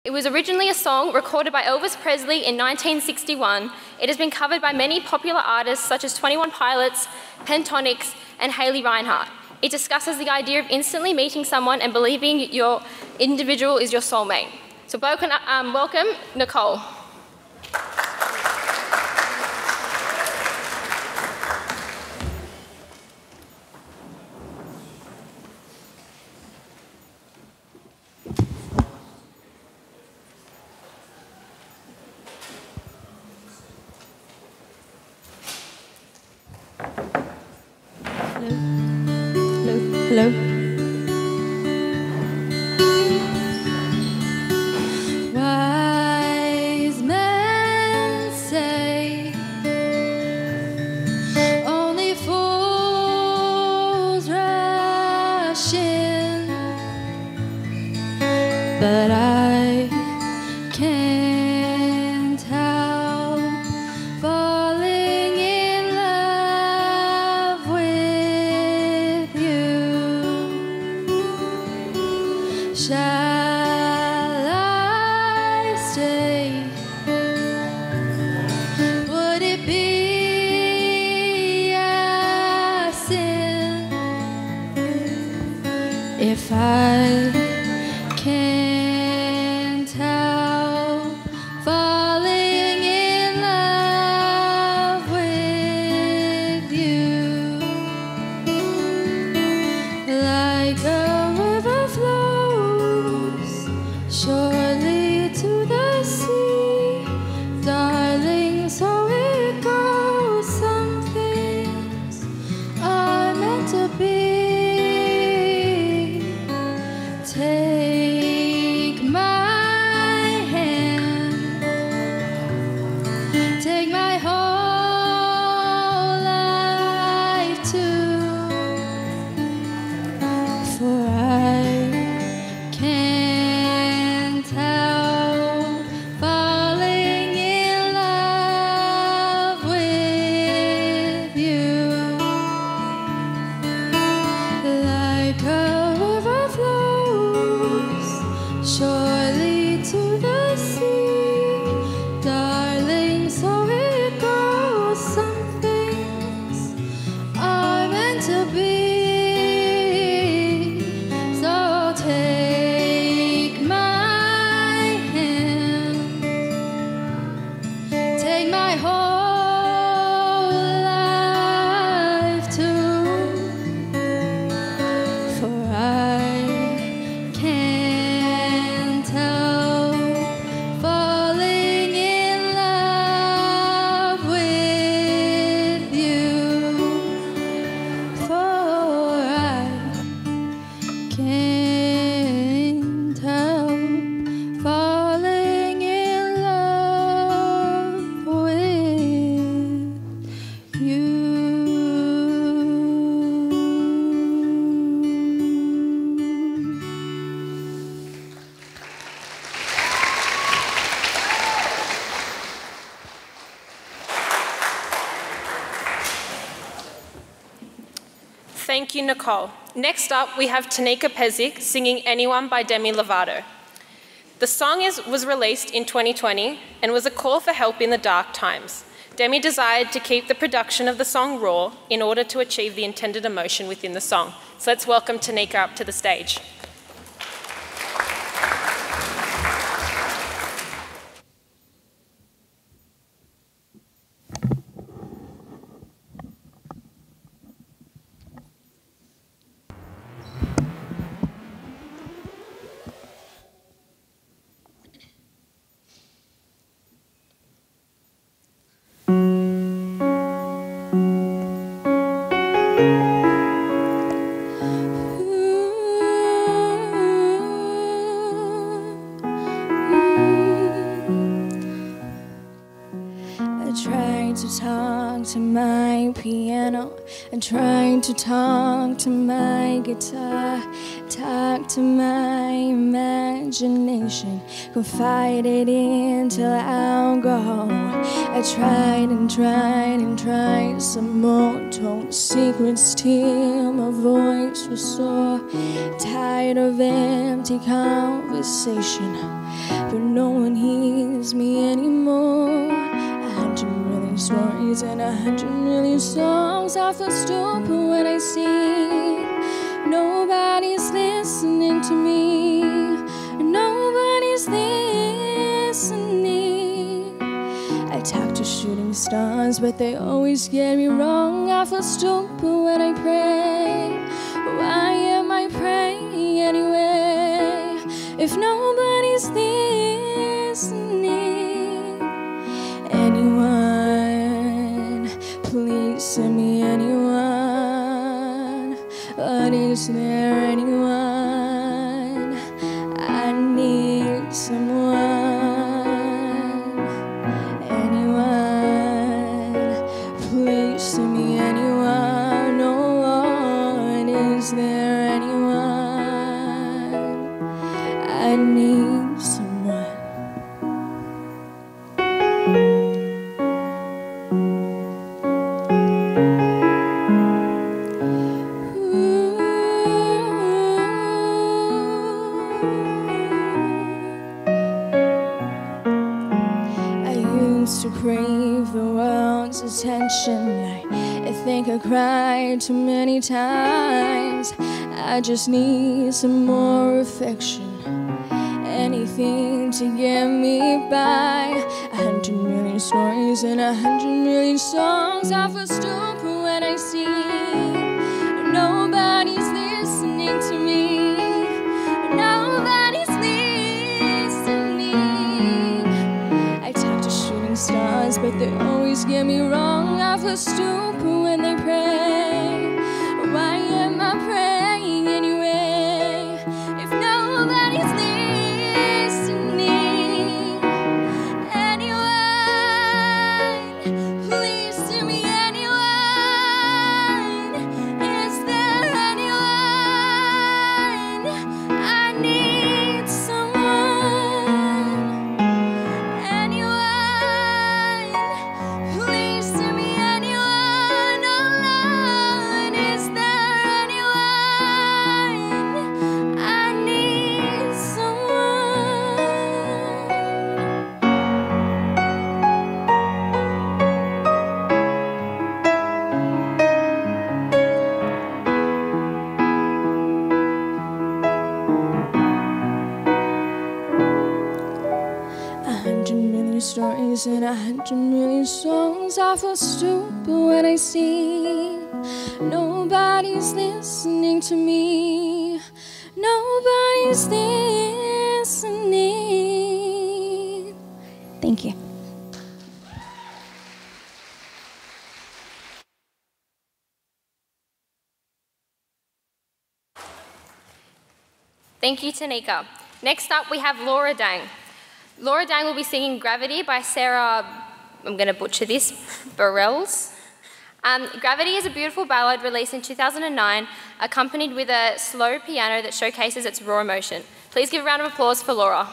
It was originally a song recorded by Elvis Presley in 1961. It has been covered by many popular artists such as 21 Pilots, Pentatonix, and Haley Reinhart. It discusses the idea of instantly meeting someone and believing your individual is your soulmate. So welcome Nicole. Hello. Wise men say only fools rush in, but I can't help falling in love with you. Shall I stay? Would it be a sin if I can't help falling in love with you? Like a river flows surely to the sea, darling, so it goes. Some things are meant to be. Take my hand, take my whole life too, for I can't help falling in love with you. Like a river flows surely to the sea, darling, so it goes. Some things are meant to be. So take my hand, take my whole life too, for I can't help falling in love with you, for I can't help falling in love with you. Thank you, Nicole. Next up, we have Tanika Pezik singing Anyone by Demi Lovato. The song was released in 2020 and was a call for help in the dark times. Demi desired to keep the production of the song raw in order to achieve the intended emotion within the song. So let's welcome Tanika up to the stage. Ooh. to talk to my piano and trying to talk to my guitar, talk to my imagination, confide it in till I'll go. I tried and tried and tried some more, told secrets till my voice was sore, tired of empty conversation, but no one hears me anymore. 100 million stories and 100 million songs. I feel stupid when I sing. Nobody's listening to me. Nobody's listening. I talk to shooting stars, but they always get me wrong. I feel stupid when I pray. Why am I praying anyway? If nobody's listening, anyone, please send me anyone. But is there anyone? I need someone. Anyone, please send me anyone. No one, is there anyone? I need someone. I used to crave the world's attention. I think I cried too many times. I just need some more affection, anything to get me by. 100 million stories and 100 million songs. I feel stupid when I sing. Nobody's listening to me. Nobody's listening. I talk to shooting stars, but they always get me wrong. I feel stupid when they pray. Why am I praying anyway? If nobody's listening, anyone, please send me anyone. Is there anyone? I need someone. Anyone, please send me anyone. Oh Lord, is there anyone? I need someone. A 100 million stories and 100 million songs. I feel stupid when I sing. Nobody's listening to me. Nobody's listening. Thank you. Thank you, Tanika. Next up, we have Laura Dang. Laura Dang will be singing Gravity by Sarah, I'm going to butcher this, Burrells. Gravity is a beautiful ballad released in 2009, accompanied with a slow piano that showcases its raw emotion. Please give a round of applause for Laura.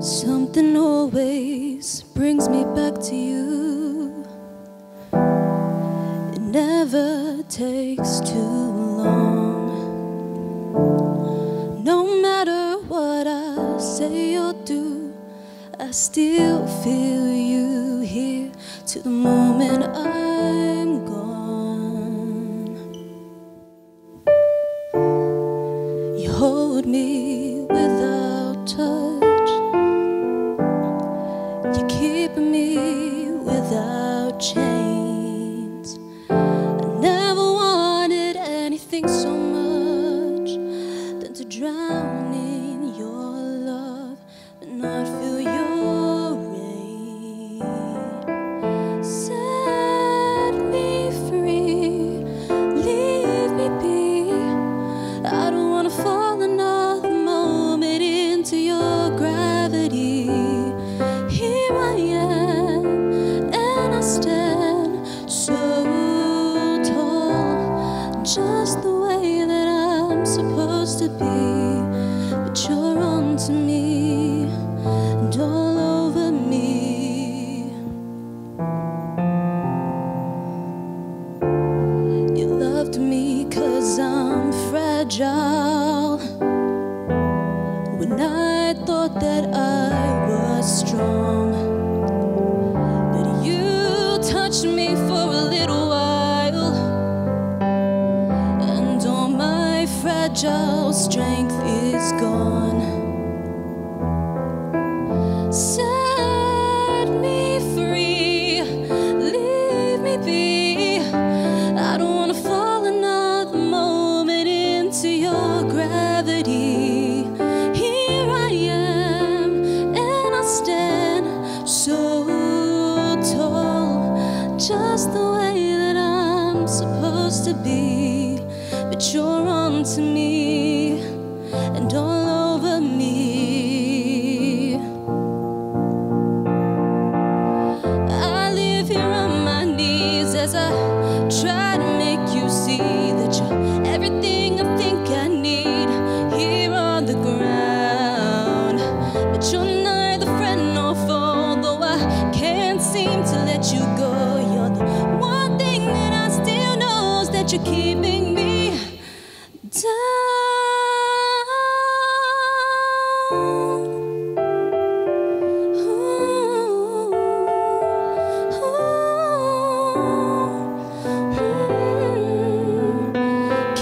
Something always brings me back to you. It never takes too long. No matter what I say or do, I still feel you here to the moment I'm gone. You hold me without touch. You keep me without chains. I never wanted anything so much just the way that I'm supposed to be. But you're on to me and all over me. You loved me 'cause I'm fragile, when I thought that I was strong. But you touched me for a little while, and all my fragile strength is gone. Set me free, leave me be. I don't wanna fall another moment into your gravity. Here I am, and I stand so tall, just the way that I'm supposed to be. But you're on to me and all over me. I live here on my knees as I try to make you see that you're everything I think I need here on the ground. But you're neither friend nor foe, though I can't seem to let you go. You're the one thing that I still know is that you're keeping me down.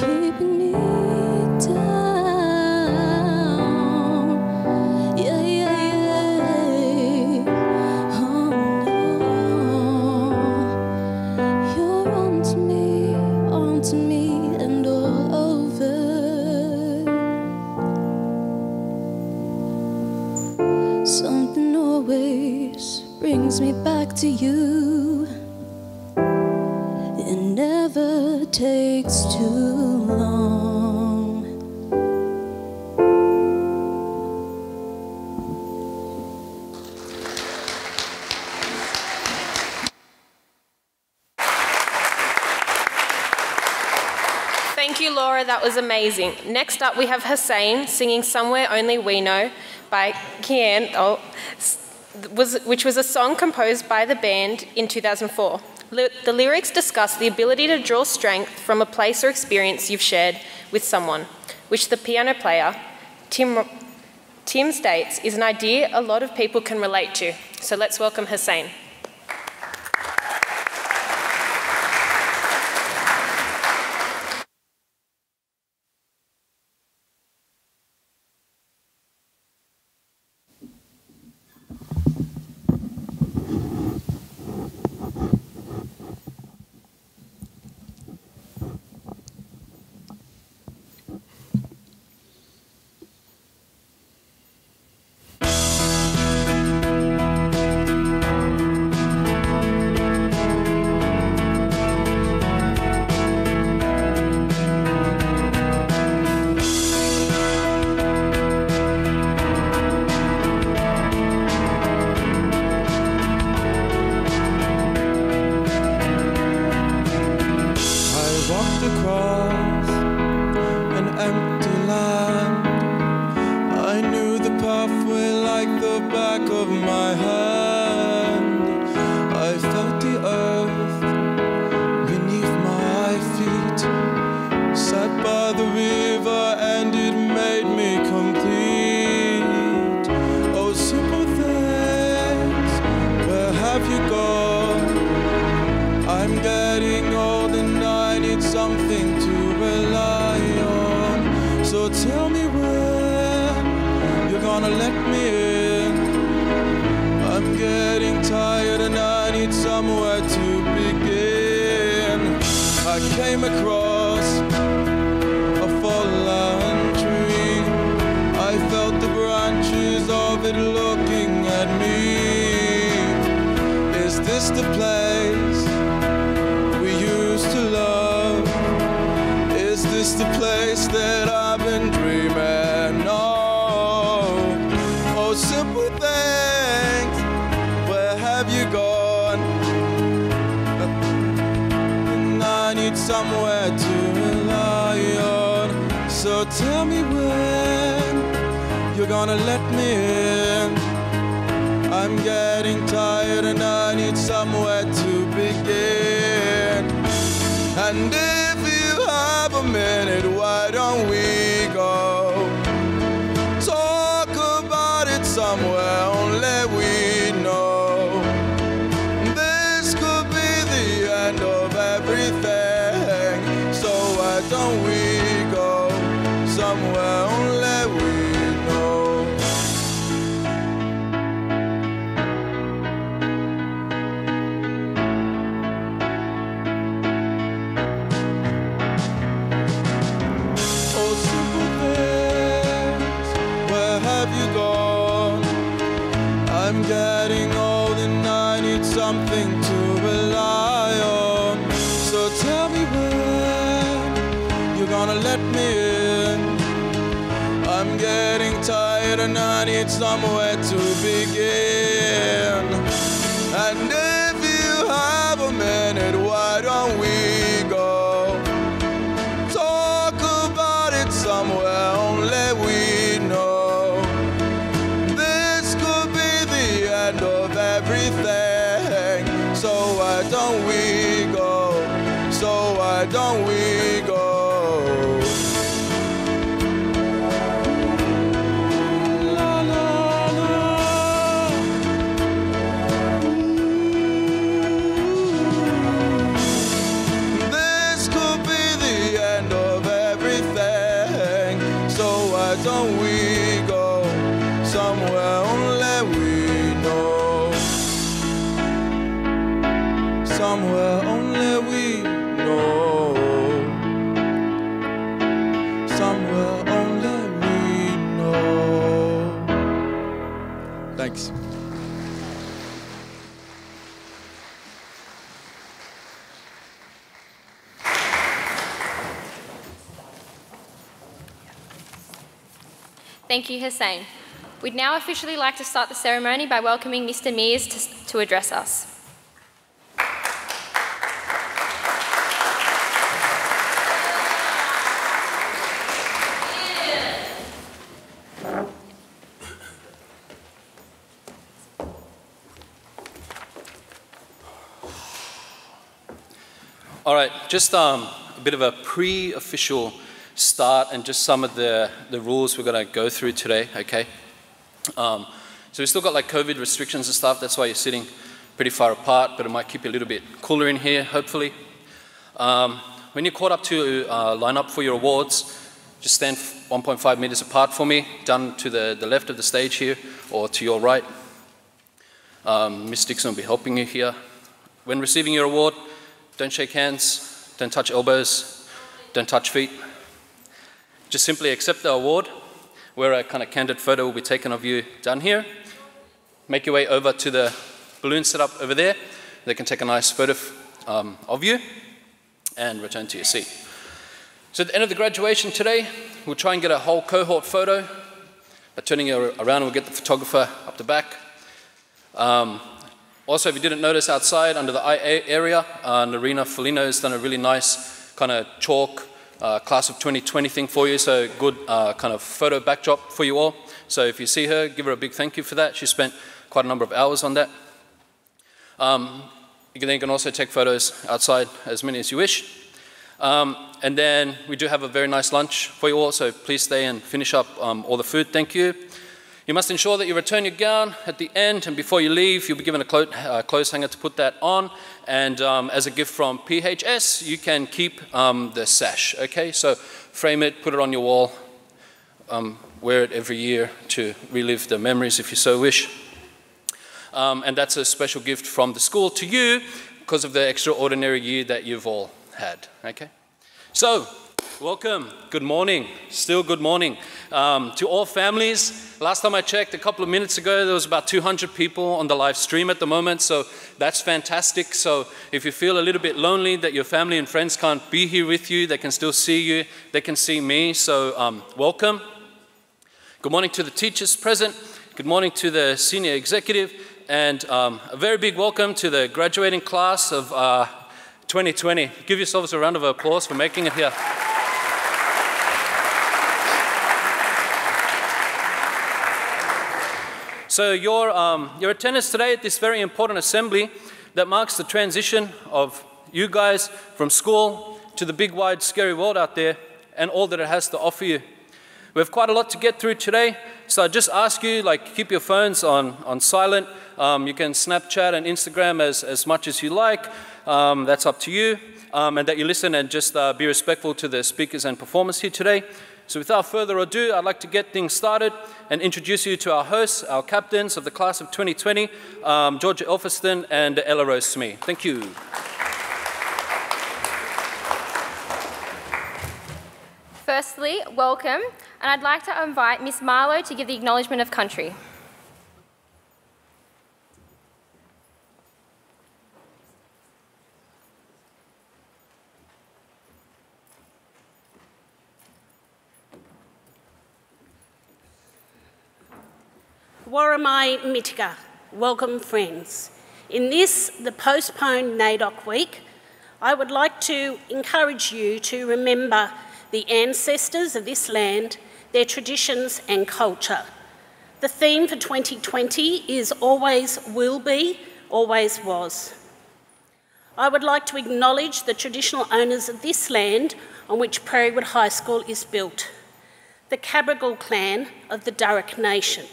Keeping me down. Yeah, yeah, yeah. Oh no. You're on to me and all over. Something always brings me back to you. It never takes too long. Thank you, Laura. That was amazing. Next up, we have Hussein singing Somewhere Only We Know by Kian, which was a song composed by the band in 2004. The lyrics discuss the ability to draw strength from a place or experience you've shared with someone, which the piano player, Tim states, is an idea a lot of people can relate to. So let's welcome Hussein. Somewhere to So tell me when you're gonna let me in. I'm getting tired and I need somewhere to begin. And if you have a minute, why don't we go talk about it somewhere only we know. This could be the end of everything, so why don't we go somewhere only we know. Oh, simple things, where have you gone? I'm getting old and I need something to rely on. So tell me when you're gonna let me in. I'm getting tired and I need somewhere to begin. And if you have a minute, why don't we go talk about it somewhere only we know. This could be the end of everything, so why don't we go? So why don't we go? La, la, la. This could be the end of everything, so why don't we go somewhere only we know. Somewhere only we know. Somewhere only we know. Thanks. Thank you, Hussein. We'd now officially like to start the ceremony by welcoming Mr. Mears to address us. All right, just a bit of a pre-official start and just some of the rules we're going to go through today, okay? So we've still got like COVID restrictions and stuff, that's why you're sitting pretty far apart, but it might keep you a little bit cooler in here, hopefully. When you're caught up to line up for your awards, just stand 1.5 meters apart for me, down to the left of the stage here, or to your right. Miss Dixon will be helping you here. When receiving your award, don't shake hands, don't touch elbows, don't touch feet. Just simply accept the award, where a kind of candid photo will be taken of you down here. Make your way over to the balloon set up over there. They can take a nice photo of you and return to your seat. So at the end of the graduation today, we'll try and get a whole cohort photo. By turning you around, we'll get the photographer up the back. Also, if you didn't notice outside under the IA area, Narina Felino has done a really nice kind of chalk class of 2020 thing for you, so good kind of photo backdrop for you all. So if you see her, give her a big thank you for that. She spent quite a number of hours on that. You can also take photos outside, as many as you wish. And then we do have a very nice lunch for you all, so please stay and finish up all the food, thank you. You must ensure that you return your gown at the end, and before you leave, you'll be given a clothes hanger to put that on. And as a gift from PHS, you can keep the sash, okay? So frame it, put it on your wall, wear it every year to relive the memories if you so wish. And that's a special gift from the school to you because of the extraordinary year that you've all had, okay? So, welcome, good morning, still good morning. To all families, last time I checked a couple of minutes ago, there was about 200 people on the live stream at the moment, so that's fantastic. So if you feel a little bit lonely that your family and friends can't be here with you, they can still see you, they can see me, so welcome. Good morning to the teachers present, good morning to the senior executive, and a very big welcome to the graduating class of 2020. Give yourselves a round of applause for making it here. So your attendance today at this very important assembly that marks the transition of you guys from school to the big, wide, scary world out there and all that it has to offer you. We have quite a lot to get through today, so I just ask you, keep your phones on silent. You can Snapchat and Instagram as much as you like. That's up to you. And that you listen and just be respectful to the speakers and performers here today. So without further ado, I'd like to get things started and introduce you to our hosts, our captains of the class of 2020, Georgia Elphiston and Ella Rose Smee. Thank you. Firstly, welcome, and I'd like to invite Miss Marlowe to give the acknowledgement of country. Waramai Mitika, welcome friends. In this, the postponed NAIDOC week, I would like to encourage you to remember the ancestors of this land, their traditions and culture. The theme for 2020 is always will be, always was. I would like to acknowledge the traditional owners of this land on which Prairiewood High School is built, the Cabrogal clan of the Darug Nation.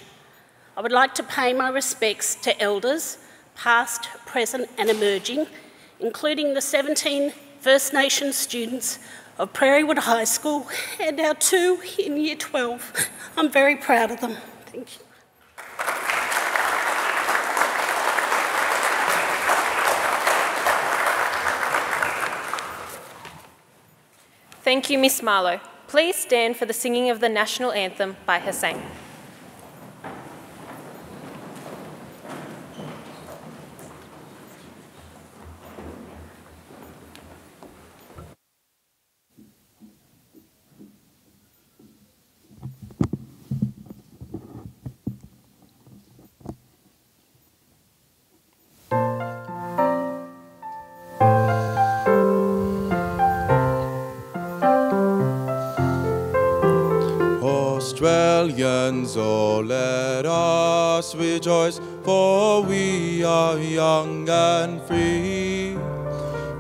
I would like to pay my respects to elders, past, present and emerging, including the 17 First Nations students of Prairiewood High School and our 2 in Year 12. I'm very proud of them. Thank you. Thank you, Miss Marlowe. Please stand for the singing of the National Anthem by Hussein. Australians, oh let us rejoice, for we are young and free.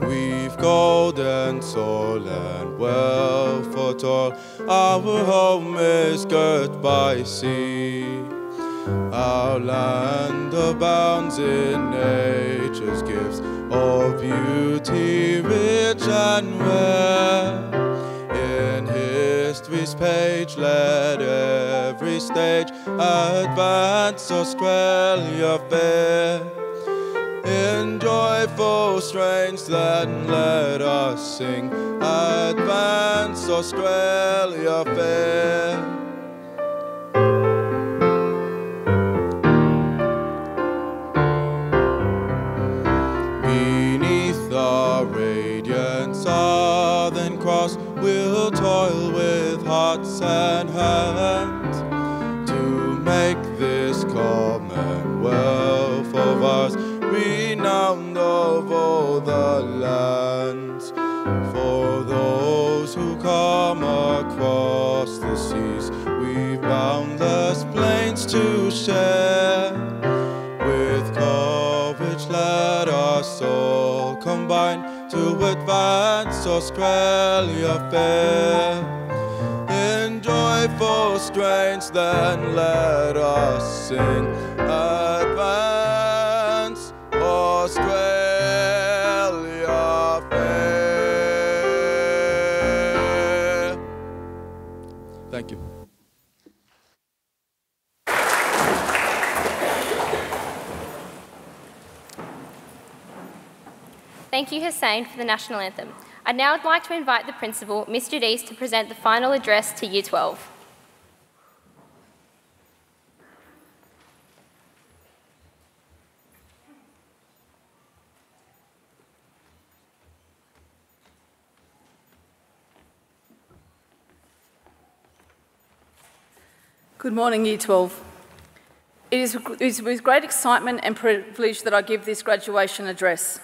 We've golden soil and wealth for toil, our home is girt by sea. Our land abounds in nature's gifts of beauty rich and rare. In history's page, let every stage advance Australia fair. In joyful strains, then let us sing, advance Australia fair. Beneath the radiant Southern Cross, we'll toil with hearts and hands to make this commonwealth of ours renowned of all the lands. For those who come across the seas, we've boundless plains to share. With courage let us all combine to advance Australia fair. In joyful strains then let us sing, advance Australia fair. Thank you. Thank you, Hussein, for the National Anthem. I'd now like to invite the Principal, Ms. Judice, to present the final address to Year 12. Good morning, Year 12. It is with great excitement and privilege that I give this graduation address.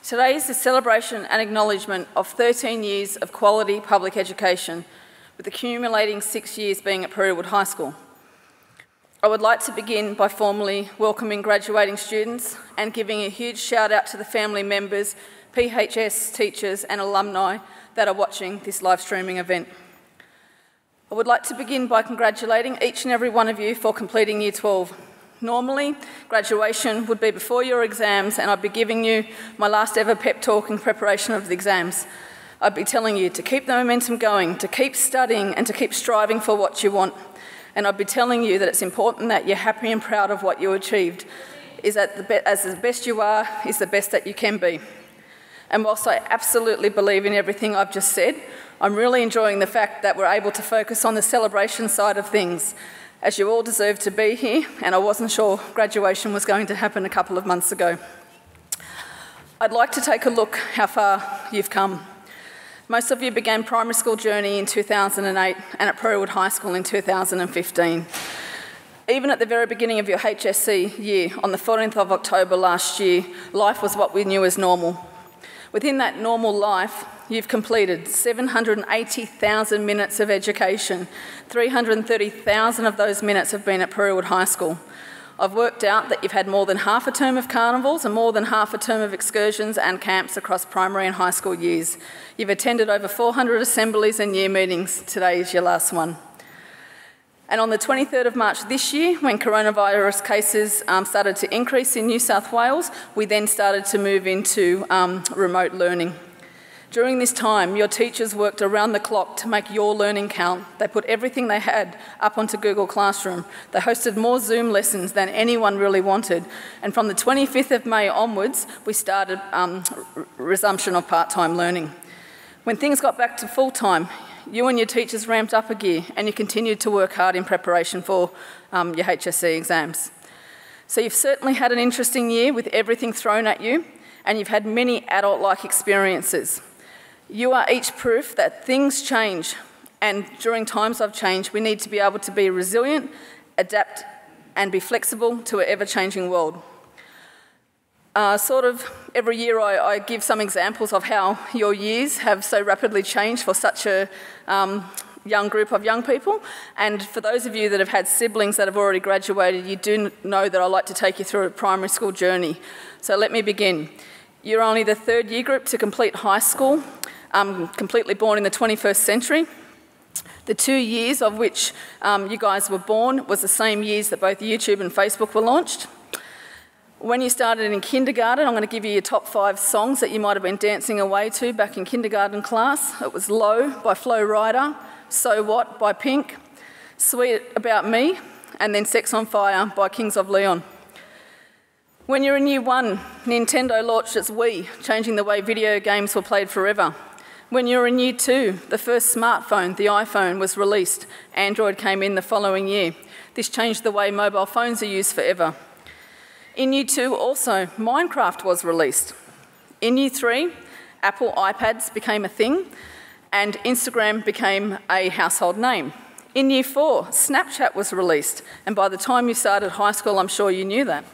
Today is the celebration and acknowledgement of 13 years of quality public education, with accumulating 6 years being at Prairiewood High School. I would like to begin by formally welcoming graduating students and giving a huge shout out to the family members, PHS, teachers and alumni that are watching this live streaming event. I would like to begin by congratulating each and every one of you for completing Year 12. Normally, graduation would be before your exams and I'd be giving you my last ever pep talk in preparation of the exams. I'd be telling you to keep the momentum going, to keep studying and to keep striving for what you want. And I'd be telling you that it's important that you're happy and proud of what you achieved, as the best you are is the best that you can be. And whilst I absolutely believe in everything I've just said, I'm really enjoying the fact that we're able to focus on the celebration side of things, as you all deserve to be here, and I wasn't sure graduation was going to happen a couple of months ago. I'd like to take a look how far you've come. Most of you began primary school journey in 2008 and at Prairiewood High School in 2015. Even at the very beginning of your HSC year, on the 14th of October last year, life was what we knew as normal. Within that normal life, you've completed 780,000 minutes of education. 330,000 of those minutes have been at Prairiewood High School. I've worked out that you've had more than half a term of carnivals and more than half a term of excursions and camps across primary and high school years. You've attended over 400 assemblies and year meetings. Today is your last one. And on the 23rd of March this year, when coronavirus cases started to increase in New South Wales, we then started to move into remote learning. During this time, your teachers worked around the clock to make your learning count. They put everything they had up onto Google Classroom. They hosted more Zoom lessons than anyone really wanted. And from the 25th of May onwards, we started resumption of part-time learning. When things got back to full-time, you and your teachers ramped up a gear and you continued to work hard in preparation for your HSC exams. So you've certainly had an interesting year with everything thrown at you, and you've had many adult-like experiences. You are each proof that things change, and during times of change, we need to be able to be resilient, adapt, and be flexible to an ever-changing world. Every year I give some examples of how your years have so rapidly changed for such a young group of young people. And for those of you that have had siblings that have already graduated, you do know that I like to take you through a primary school journey. So let me begin. You're only the third year group to complete high school, completely born in the 21st century. The 2 years of which you guys were born was the same years that both YouTube and Facebook were launched. When you started in kindergarten, I'm going to give you your top 5 songs that you might have been dancing away to back in kindergarten class. It was Low by Flo Rida, So What by Pink, Sweet About Me, and then Sex on Fire by Kings of Leon. When you're in Year 1, Nintendo launched its Wii, changing the way video games were played forever. When you were in Year 2, the first smartphone, the iPhone, was released. Android came in the following year. This changed the way mobile phones are used forever. In Year 2 also, Minecraft was released. In Year 3, Apple iPads became a thing and Instagram became a household name. In Year 4, Snapchat was released, and by the time you started high school, I'm sure you knew that.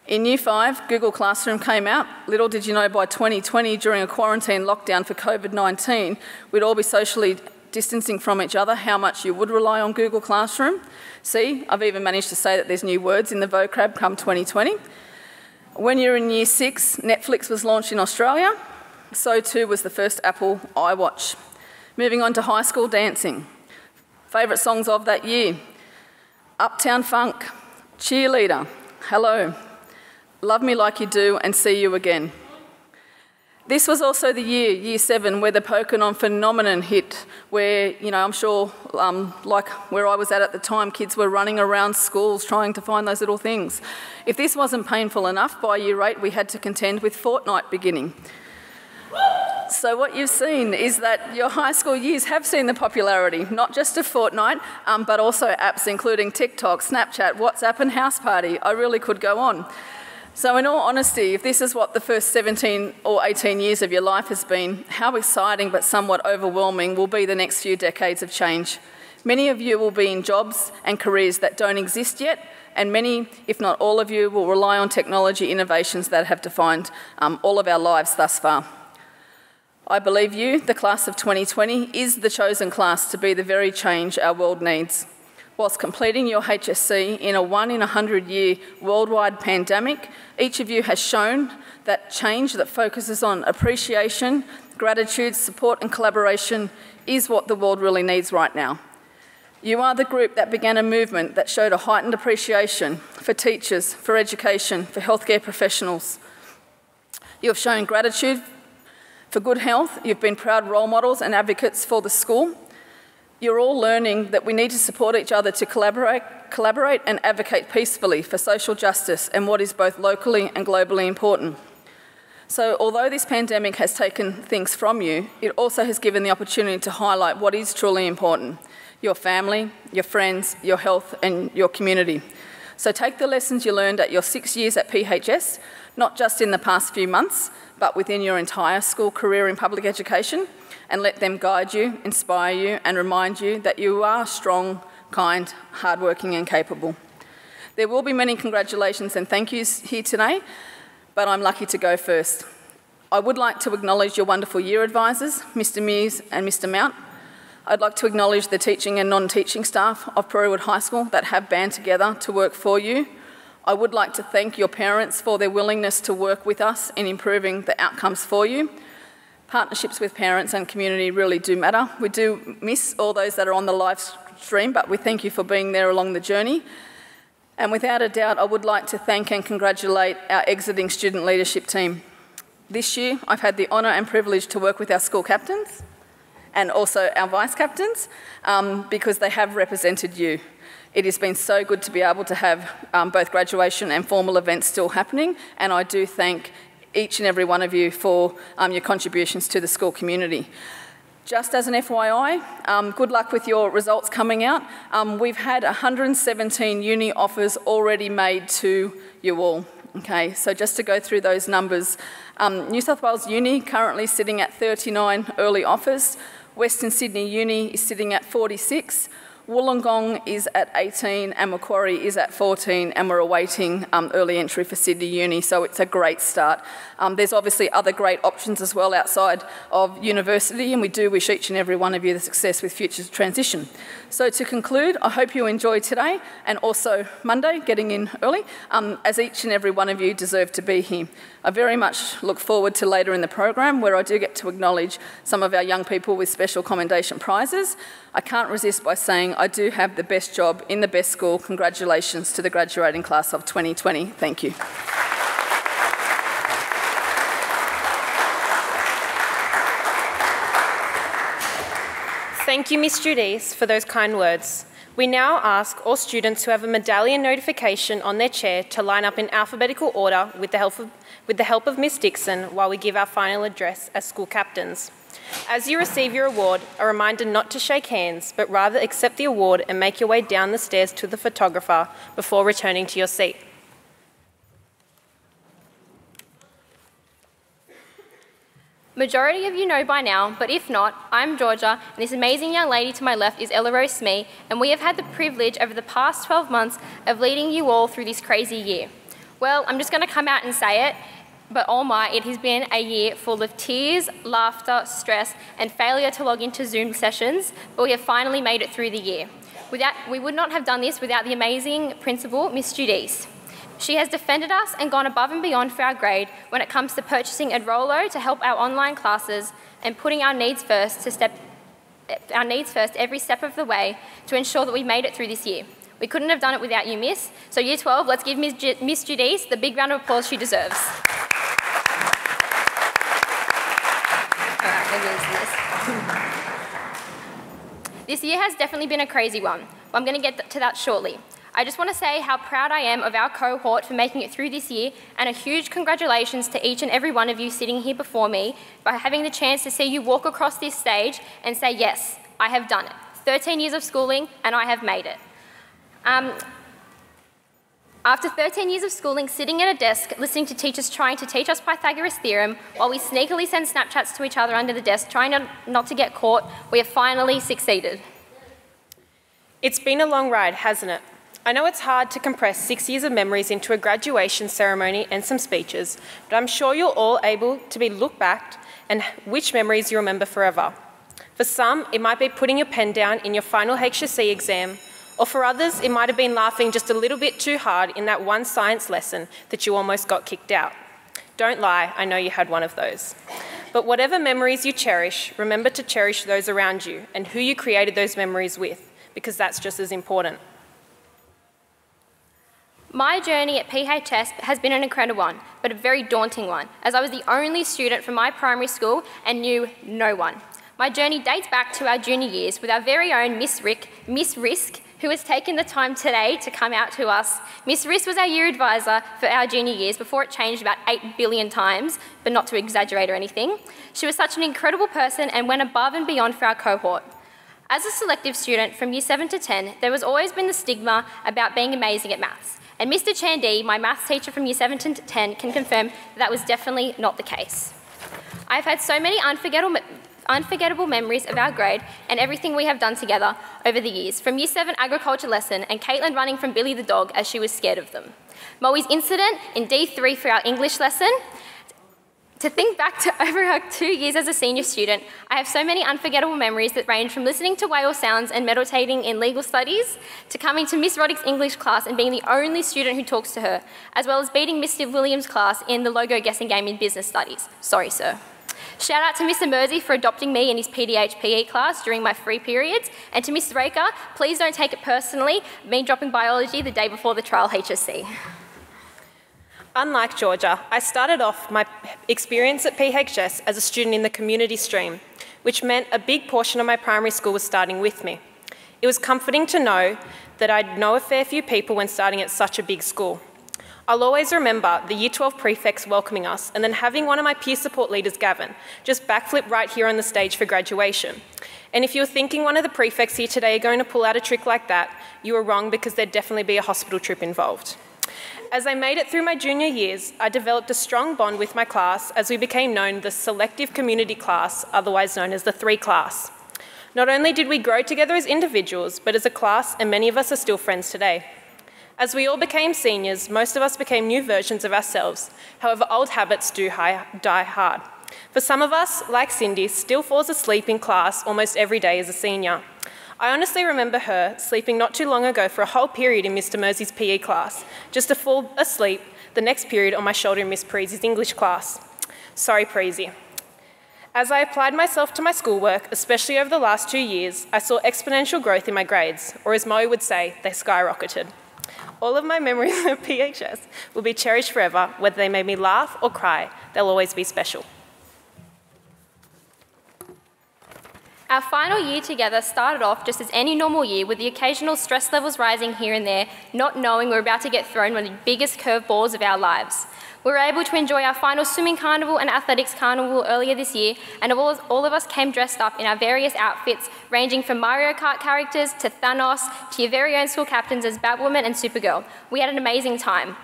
In Year 5, Google Classroom came out. Little did you know by 2020, during a quarantine lockdown for COVID-19, we'd all be socially distancing from each other, how much you would rely on Google Classroom. See, I've even managed to say that there's new words in the vocab come 2020. When you're in Year 6, Netflix was launched in Australia. So too was the first Apple iWatch. Moving on to high school dancing. Favourite songs of that year: Uptown Funk, Cheerleader, Hello, Love Me Like You Do, and See You Again. This was also the year, Year 7, where the Pokemon phenomenon hit, where, I'm sure, like where I was at the time, kids were running around schools trying to find those little things. If this wasn't painful enough, by Year 8 we had to contend with Fortnite beginning. So what you've seen is that your high school years have seen the popularity, not just of Fortnite, but also apps including TikTok, Snapchat, WhatsApp and House Party. I really could go on. So in all honesty, if this is what the first 17 or 18 years of your life has been, how exciting but somewhat overwhelming will be the next few decades of change. Many of you will be in jobs and careers that don't exist yet, and many, if not all of you, will rely on technology innovations that have defined all of our lives thus far. I believe you, the class of 2020, is the chosen class to be the very change our world needs. Whilst completing your HSC in a 1 in 100 year worldwide pandemic, each of you has shown that change that focuses on appreciation, gratitude, support and collaboration is what the world really needs right now. You are the group that began a movement that showed a heightened appreciation for teachers, for education, for healthcare professionals. You have shown gratitude for good health. You've been proud role models and advocates for the school. You're all learning that we need to support each other to collaborate and advocate peacefully for social justice and what is both locally and globally important. So although this pandemic has taken things from you, it also has given the opportunity to highlight what is truly important: your family, your friends, your health and your community. So take the lessons you learned at your 6 years at PHS, not just in the past few months, but within your entire school career in public education, and let them guide you, inspire you and remind you that you are strong, kind, hardworking and capable. There will be many congratulations and thank yous here today, but I'm lucky to go first. I would like to acknowledge your wonderful year advisors, Mr Mears and Mr Mount. I'd like to acknowledge the teaching and non-teaching staff of Prairiewood High School that have band together to work for you. I would like to thank your parents for their willingness to work with us in improving the outcomes for you. Partnerships with parents and community really do matter. We do miss all those that are on the live stream, but we thank you for being there along the journey. And without a doubt, I would like to thank and congratulate our exiting student leadership team. This year, I've had the honour and privilege to work with our school captains and also our vice captains because they have represented you. It has been so good to be able to have both graduation and formal events still happening, and I do thank each and every one of you for your contributions to the school community. Just as an FYI, good luck with your results coming out. We've had 117 uni offers already made to you all. Okay, so just to go through those numbers, New South Wales Uni currently sitting at 39 early offers, Western Sydney Uni is sitting at 46, Wollongong is at 18 and Macquarie is at 14, and we're awaiting early entry for Sydney Uni, so it's a great start. There's obviously other great options as well outside of university, and we do wish each and every one of you the success with future transition. So to conclude, I hope you enjoyed today and also Monday, getting in early, as each and every one of you deserve to be here. I very much look forward to later in the program where I do get to acknowledge some of our young people with special commendation prizes. I can't resist by saying I do have the best job in the best school. Congratulations to the graduating class of 2020. Thank you. Thank you, Ms. Giudice, for those kind words. We now ask all students who have a medallion notification on their chair to line up in alphabetical order with the help of Ms. Dixon while we give our final address as school captains. As you receive your award, a reminder not to shake hands, but rather accept the award and make your way down the stairs to the photographer before returning to your seat. Majority of you know by now, but if not, I'm Georgia, and this amazing young lady to my left is Ella Rose Smee, and we have had the privilege over the past 12 months of leading you all through this crazy year. Well, I'm just going to come out and say it, but oh my, it has been a year full of tears, laughter, stress, and failure to log into Zoom sessions, but we have finally made it through the year. We would not have done this without the amazing principal, Ms. Giudice. She has defended us and gone above and beyond for our grade when it comes to purchasing Adrolo to help our online classes and putting our needs first every step of the way to ensure that we made it through this year. We couldn't have done it without you, Miss. So Year 12, let's give Miss Giudice the big round of applause she deserves. This year has definitely been a crazy one, but I'm going to get to that shortly. I just want to say how proud I am of our cohort for making it through this year, and a huge congratulations to each and every one of you sitting here before me by having the chance to see you walk across this stage and say, yes, I have done it. 13 years of schooling and I have made it. After 13 years of schooling, sitting at a desk, listening to teachers trying to teach us Pythagoras' theorem, while we sneakily send Snapchats to each other under the desk, trying not to get caught, we have finally succeeded. It's been a long ride, hasn't it? I know it's hard to compress 6 years of memories into a graduation ceremony and some speeches, but I'm sure you're all able to be looked back and which memories you remember forever. For some, it might be putting your pen down in your final HSC exam, Or for others, it might have been laughing just a little bit too hard in that one science lesson that you almost got kicked out. Don't lie, I know you had one of those. But whatever memories you cherish, remember to cherish those around you and who you created those memories with, because that's just as important. My journey at PHS has been an incredible one, but a very daunting one, as I was the only student from my primary school and knew no one. My journey dates back to our junior years with our very own Miss Risk, who has taken the time today to come out to us. Miss Risk was our year advisor for our junior years before it changed about 8 billion times, but not to exaggerate or anything. She was such an incredible person and went above and beyond for our cohort. As a selective student from year 7 to 10, there was always been the stigma about being amazing at maths. And Mr. Chandy, my maths teacher from year 7 to 10, can confirm that was definitely not the case. I've had so many unforgettable memories of our grade and everything we have done together over the years, from year 7 agriculture lesson and Caitlin running from Billy the dog as she was scared of them. Moe's incident in D3 for our English lesson. To think back to over our 2 years as a senior student, I have so many unforgettable memories that range from listening to whale sounds and meditating in legal studies, to coming to Miss Roddick's English class and being the only student who talks to her, as well as beating Mr. Williams' class in the logo guessing game in business studies. Sorry, sir. Shout out to Mr. Mersey for adopting me in his PDH PE class during my free periods, and to Ms. Raker, please don't take it personally, me dropping biology the day before the trial HSC. Unlike Georgia, I started off my experience at PHS as a student in the community stream, which meant a big portion of my primary school was starting with me. It was comforting to know that I'd know a fair few people when starting at such a big school. I'll always remember the Year 12 prefects welcoming us and then having one of my peer support leaders, Gavin, just backflip right here on the stage for graduation. And if you're thinking one of the prefects here today are going to pull out a trick like that, you are wrong, because there'd definitely be a hospital trip involved. As I made it through my junior years, I developed a strong bond with my class as we became known the Selective Community Class, otherwise known as the 3 class. Not only did we grow together as individuals, but as a class, and many of us are still friends today. As we all became seniors, most of us became new versions of ourselves. However, old habits do die hard. For some of us, like Cindy, still falls asleep in class almost every day as a senior. I honestly remember her sleeping not too long ago for a whole period in Mr. Mersey's PE class, just to fall asleep the next period on my shoulder in Miss Preezy's English class. Sorry, Preezy. As I applied myself to my schoolwork, especially over the last 2 years, I saw exponential growth in my grades, or as Moe would say, they skyrocketed. All of my memories of PHS will be cherished forever, whether they made me laugh or cry, they'll always be special. Our final year together started off just as any normal year, with the occasional stress levels rising here and there, not knowing we're about to get thrown one of the biggest curveballs of our lives. We were able to enjoy our final swimming carnival and athletics carnival earlier this year, and all of us came dressed up in our various outfits, ranging from Mario Kart characters to Thanos to your very own school captains as Batwoman and Supergirl. We had an amazing time.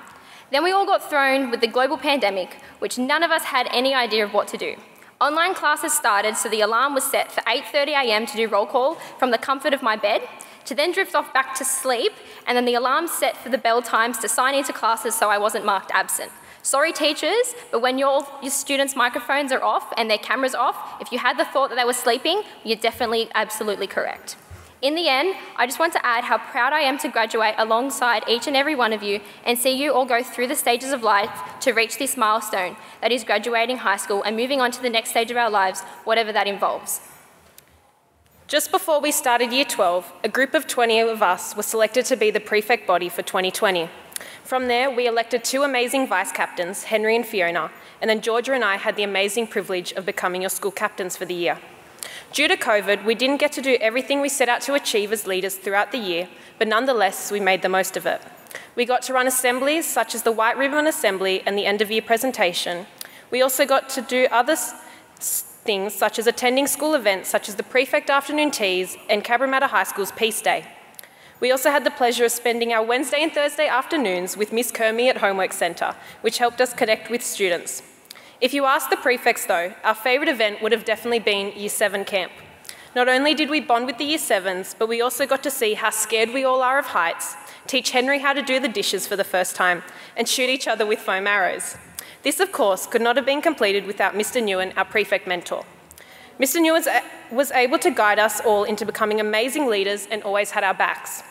Then we all got thrown with the global pandemic, which none of us had any idea of what to do. Online classes started, so the alarm was set for 8:30 a.m. to do roll call from the comfort of my bed, to then drift off back to sleep, and then the alarm set for the bell times to sign into classes so I wasn't marked absent. Sorry, teachers, but when your students' microphones are off and their cameras off, if you had the thought that they were sleeping, you're definitely absolutely correct. In the end, I just want to add how proud I am to graduate alongside each and every one of you and see you all go through the stages of life to reach this milestone that is graduating high school and moving on to the next stage of our lives, whatever that involves. Just before we started Year 12, a group of 20 of us were selected to be the prefect body for 2020. From there, we elected 2 amazing vice captains, Henry and Fiona, and then Georgia and I had the amazing privilege of becoming your school captains for the year. Due to COVID, we didn't get to do everything we set out to achieve as leaders throughout the year, but nonetheless, we made the most of it. We got to run assemblies such as the White Ribbon Assembly and the end-of-year presentation. We also got to do other things such as attending school events such as the Prefect Afternoon Teas and Cabramatta High School's Peace Day. We also had the pleasure of spending our Wednesday and Thursday afternoons with Miss Kermie at Homework Centre, which helped us connect with students. If you ask the prefects though, our favourite event would have definitely been Year 7 camp. Not only did we bond with the Year 7s, but we also got to see how scared we all are of heights, teach Henry how to do the dishes for the first time, and shoot each other with foam arrows. This, of course, could not have been completed without Mr. Newen, our prefect mentor. Mr. Newen was able to guide us all into becoming amazing leaders and always had our backs.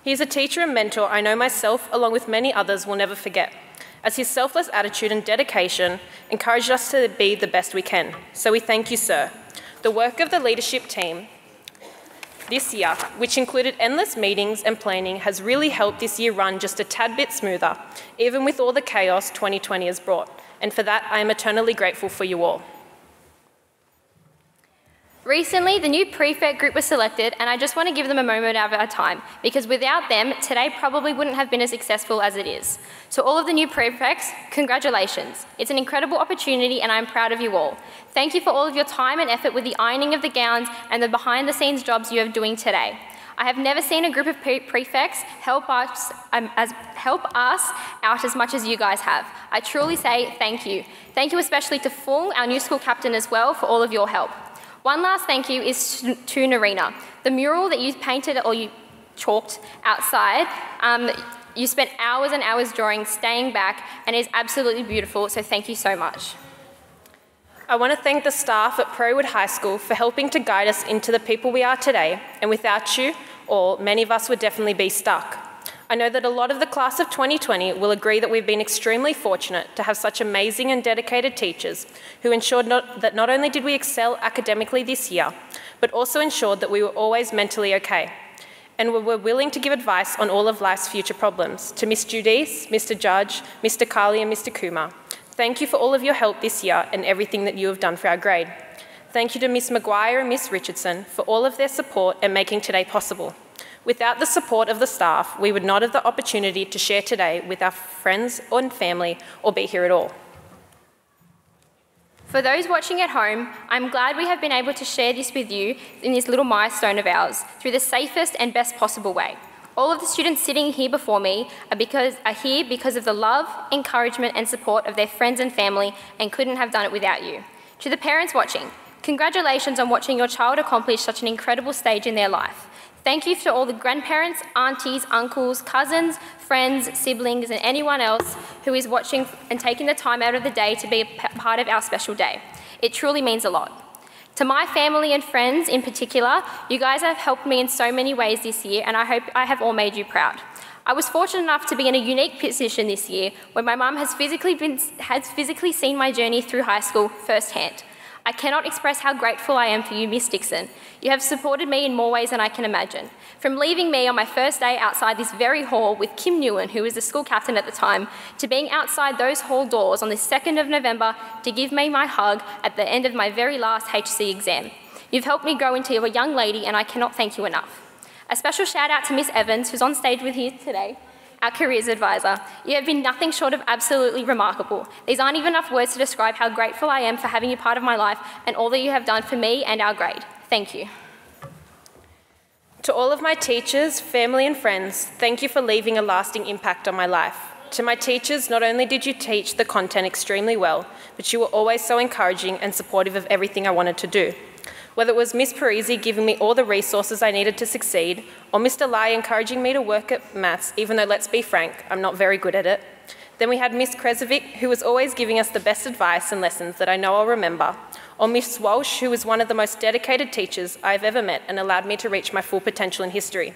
He is a teacher and mentor I know myself, along with many others, will never forget, as his selfless attitude and dedication encouraged us to be the best we can. So we thank you, sir. The work of the leadership team this year, which included endless meetings and planning, has really helped this year run just a tad bit smoother, even with all the chaos 2020 has brought. And for that, I am eternally grateful for you all. Recently, the new prefect group was selected, and I just want to give them a moment of our time, because without them, today probably wouldn't have been as successful as it is. So all of the new prefects, congratulations. It's an incredible opportunity, and I'm proud of you all. Thank you for all of your time and effort with the ironing of the gowns and the behind-the-scenes jobs you are doing today. I have never seen a group of prefects help us out as much as you guys have. I truly say thank you. Thank you especially to Fung, our new school captain, as well, for all of your help. One last thank you is to Narina. The mural that you painted or you chalked outside, you spent hours and hours drawing, staying back, and it is absolutely beautiful, so thank you so much. I want to thank the staff at Prairiewood High School for helping to guide us into the people we are today, and without you all, many of us would definitely be stuck. I know that a lot of the class of 2020 will agree that we've been extremely fortunate to have such amazing and dedicated teachers who ensured that not only did we excel academically this year, but also ensured that we were always mentally okay, and were willing to give advice on all of life's future problems. To Miss Judice, Mr. Judge, Mr. Carly and Mr. Kumar, thank you for all of your help this year and everything that you have done for our grade. Thank you to Miss Maguire and Miss Richardson for all of their support and making today possible. Without the support of the staff, we would not have the opportunity to share today with our friends and family or be here at all. For those watching at home, I'm glad we have been able to share this with you in this little milestone of ours through the safest and best possible way. All of the students sitting here before me are here because of the love, encouragement and support of their friends and family, and couldn't have done it without you. To the parents watching, congratulations on watching your child accomplish such an incredible stage in their life. Thank you to all the grandparents, aunties, uncles, cousins, friends, siblings, and anyone else who is watching and taking the time out of the day to be a part of our special day. It truly means a lot. To my family and friends in particular, you guys have helped me in so many ways this year, and I hope I have all made you proud. I was fortunate enough to be in a unique position this year where my mum has physically seen my journey through high school firsthand. I cannot express how grateful I am for you, Miss Dixon. You have supported me in more ways than I can imagine. From leaving me on my first day outside this very hall with Kim Newen, who was the school captain at the time, to being outside those hall doors on the 2nd of November to give me my hug at the end of my very last HC exam. You've helped me grow into a young lady, and I cannot thank you enough. A special shout out to Miss Evans, who's on stage with here today, our careers advisor. You have been nothing short of absolutely remarkable. These aren't even enough words to describe how grateful I am for having you part of my life and all that you have done for me and our grade. Thank you. To all of my teachers, family and friends, thank you for leaving a lasting impact on my life. To my teachers, not only did you teach the content extremely well, but you were always so encouraging and supportive of everything I wanted to do. Whether it was Miss Parisi giving me all the resources I needed to succeed, or Mr. Lai encouraging me to work at maths, even though, let's be frank, I'm not very good at it. Then we had Miss Kresovic, who was always giving us the best advice and lessons that I know I'll remember, or Miss Walsh, who was one of the most dedicated teachers I've ever met and allowed me to reach my full potential in history.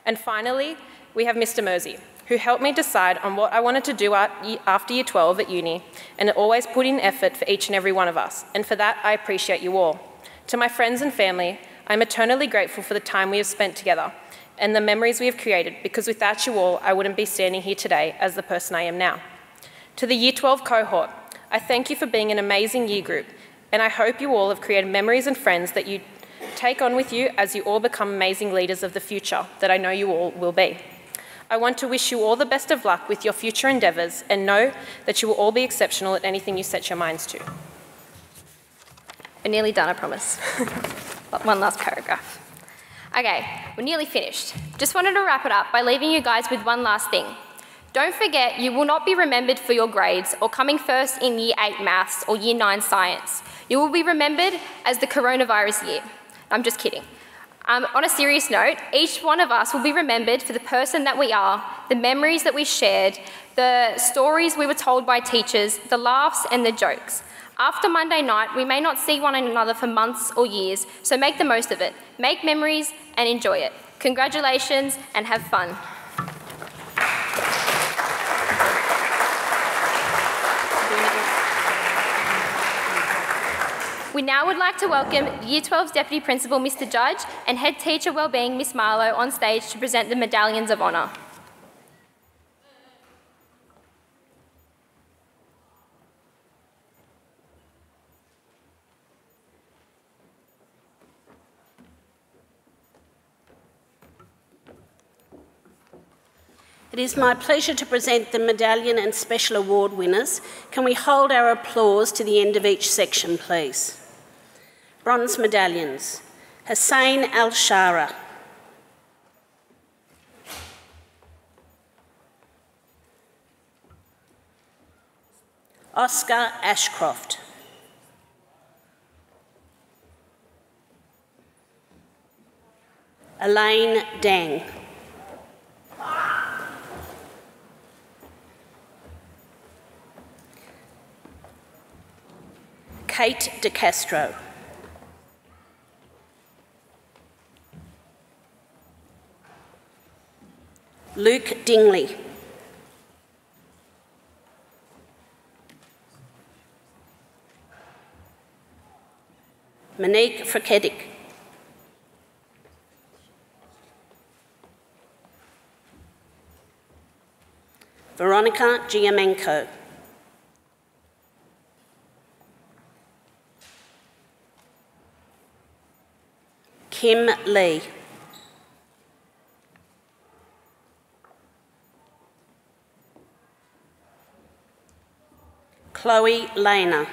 And finally, we have Mr. Mersey, who helped me decide on what I wanted to do after Year 12 at uni, and always put in effort for each and every one of us, and for that I appreciate you all. To my friends and family, I'm eternally grateful for the time we have spent together and the memories we have created, because without you all, I wouldn't be standing here today as the person I am now. To the Year 12 cohort, I thank you for being an amazing year group, and I hope you all have created memories and friends that you take on with you as you all become amazing leaders of the future that I know you all will be. I want to wish you all the best of luck with your future endeavours, and know that you will all be exceptional at anything you set your minds to. We're nearly done, I promise. One last paragraph. Okay, we're nearly finished. Just wanted to wrap it up by leaving you guys with one last thing. Don't forget, you will not be remembered for your grades or coming first in Year 8 maths or Year 9 science. You will be remembered as the coronavirus year. I'm just kidding. On a serious note, each one of us will be remembered for the person that we are, the memories that we shared, the stories we were told by teachers, the laughs and the jokes. After Monday night, we may not see one another for months or years, so make the most of it. Make memories and enjoy it. Congratulations and have fun. We now would like to welcome Year 12's Deputy Principal, Mr. Judge, and Head Teacher Wellbeing, Miss Marlowe, on stage to present the Medallions of Honour. It is my pleasure to present the Medallion and Special Award winners. Can we hold our applause to the end of each section, please? Bronze Medallions: Hussein Al-Shara, Oscar Ashcroft, Elaine Dang, Kate De Castro, Luke Dingley, Monique Frikedik, Veronica Giamenko, Kim Lee, Chloe Lehner,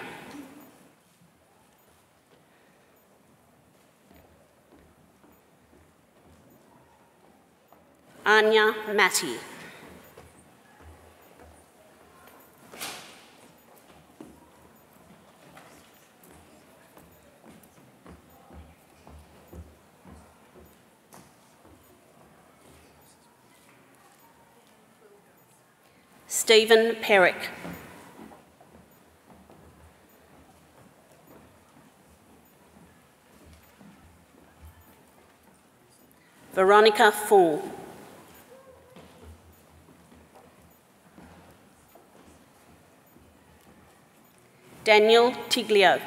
Anya Matty, Stephen Perrick, Veronica Fung, Daniel Tiglio,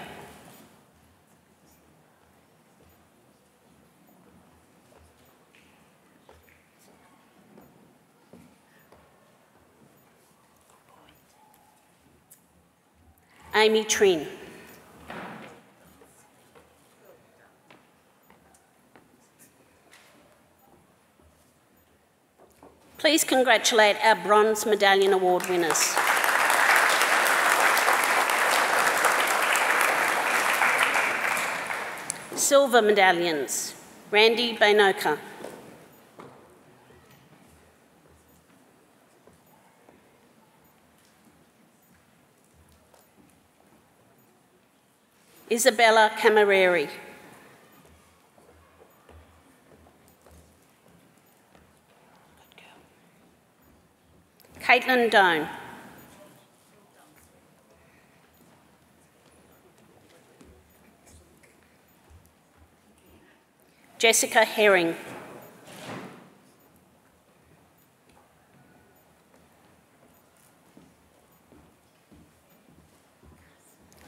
Amy Trin, please congratulate our Bronze Medallion Award winners. Silver Medallions: Randy Bainoka, Isabella Camareri, Caitlin Doan, Jessica Herring,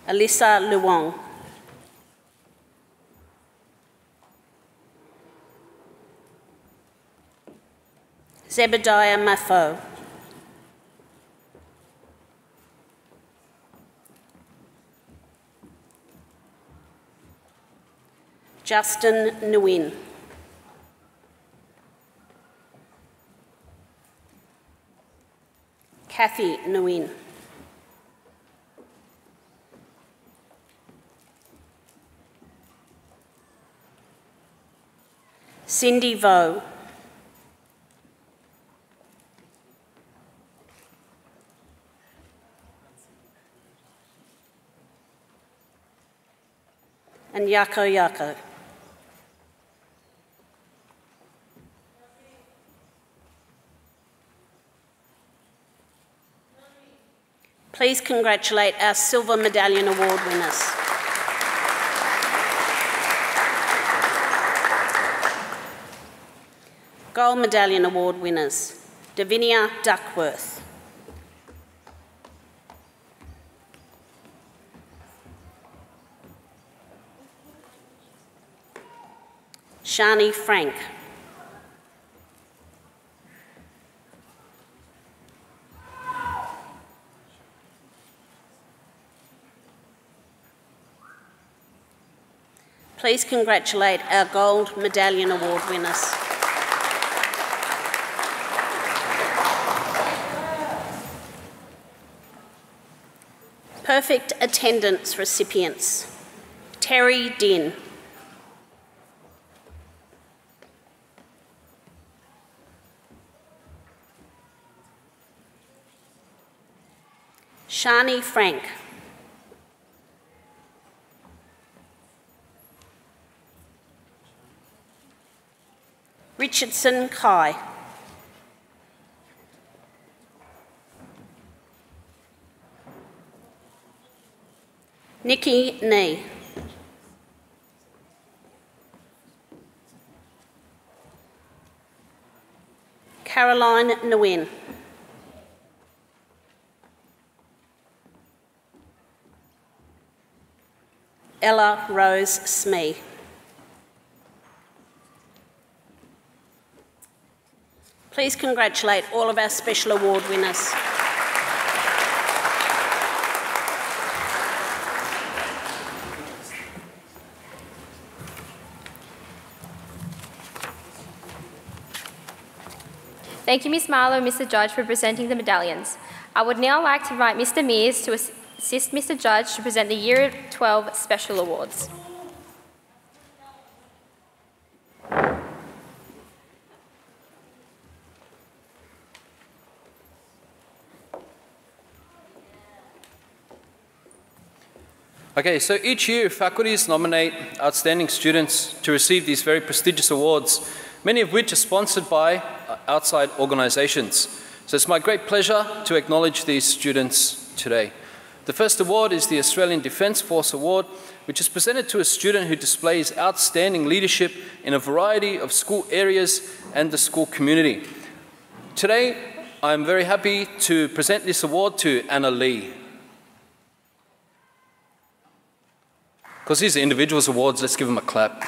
Alyssa Luong, Zebediah Mafo, Justin Nguyen, Kathy Nguyen, Cindy Vo, and Yako Yako. Please congratulate our Silver Medallion Award winners. Gold Medallion Award winners: Davinia Duckworth, Shani Frank, please congratulate our Gold Medallion Award winners. Perfect attendance recipients: Terry Din, Shani Frank, Richardson Kai, Nikki Nee, Caroline Nguyen, Ella Rose Smee, please congratulate all of our special award winners. Thank you, Ms Marlowe and Mr Judge, for presenting the medallions. I would now like to invite Mr Mears to assist Mr Judge to present the Year 12 Special Awards. Okay, so each year faculties nominate outstanding students to receive these very prestigious awards, many of which are sponsored by outside organisations. So it's my great pleasure to acknowledge these students today. The first award is the Australian Defence Force Award, which is presented to a student who displays outstanding leadership in a variety of school areas and the school community. Today, I'm very happy to present this award to Anna Lee. Because these are individuals' awards, let's give them a clap.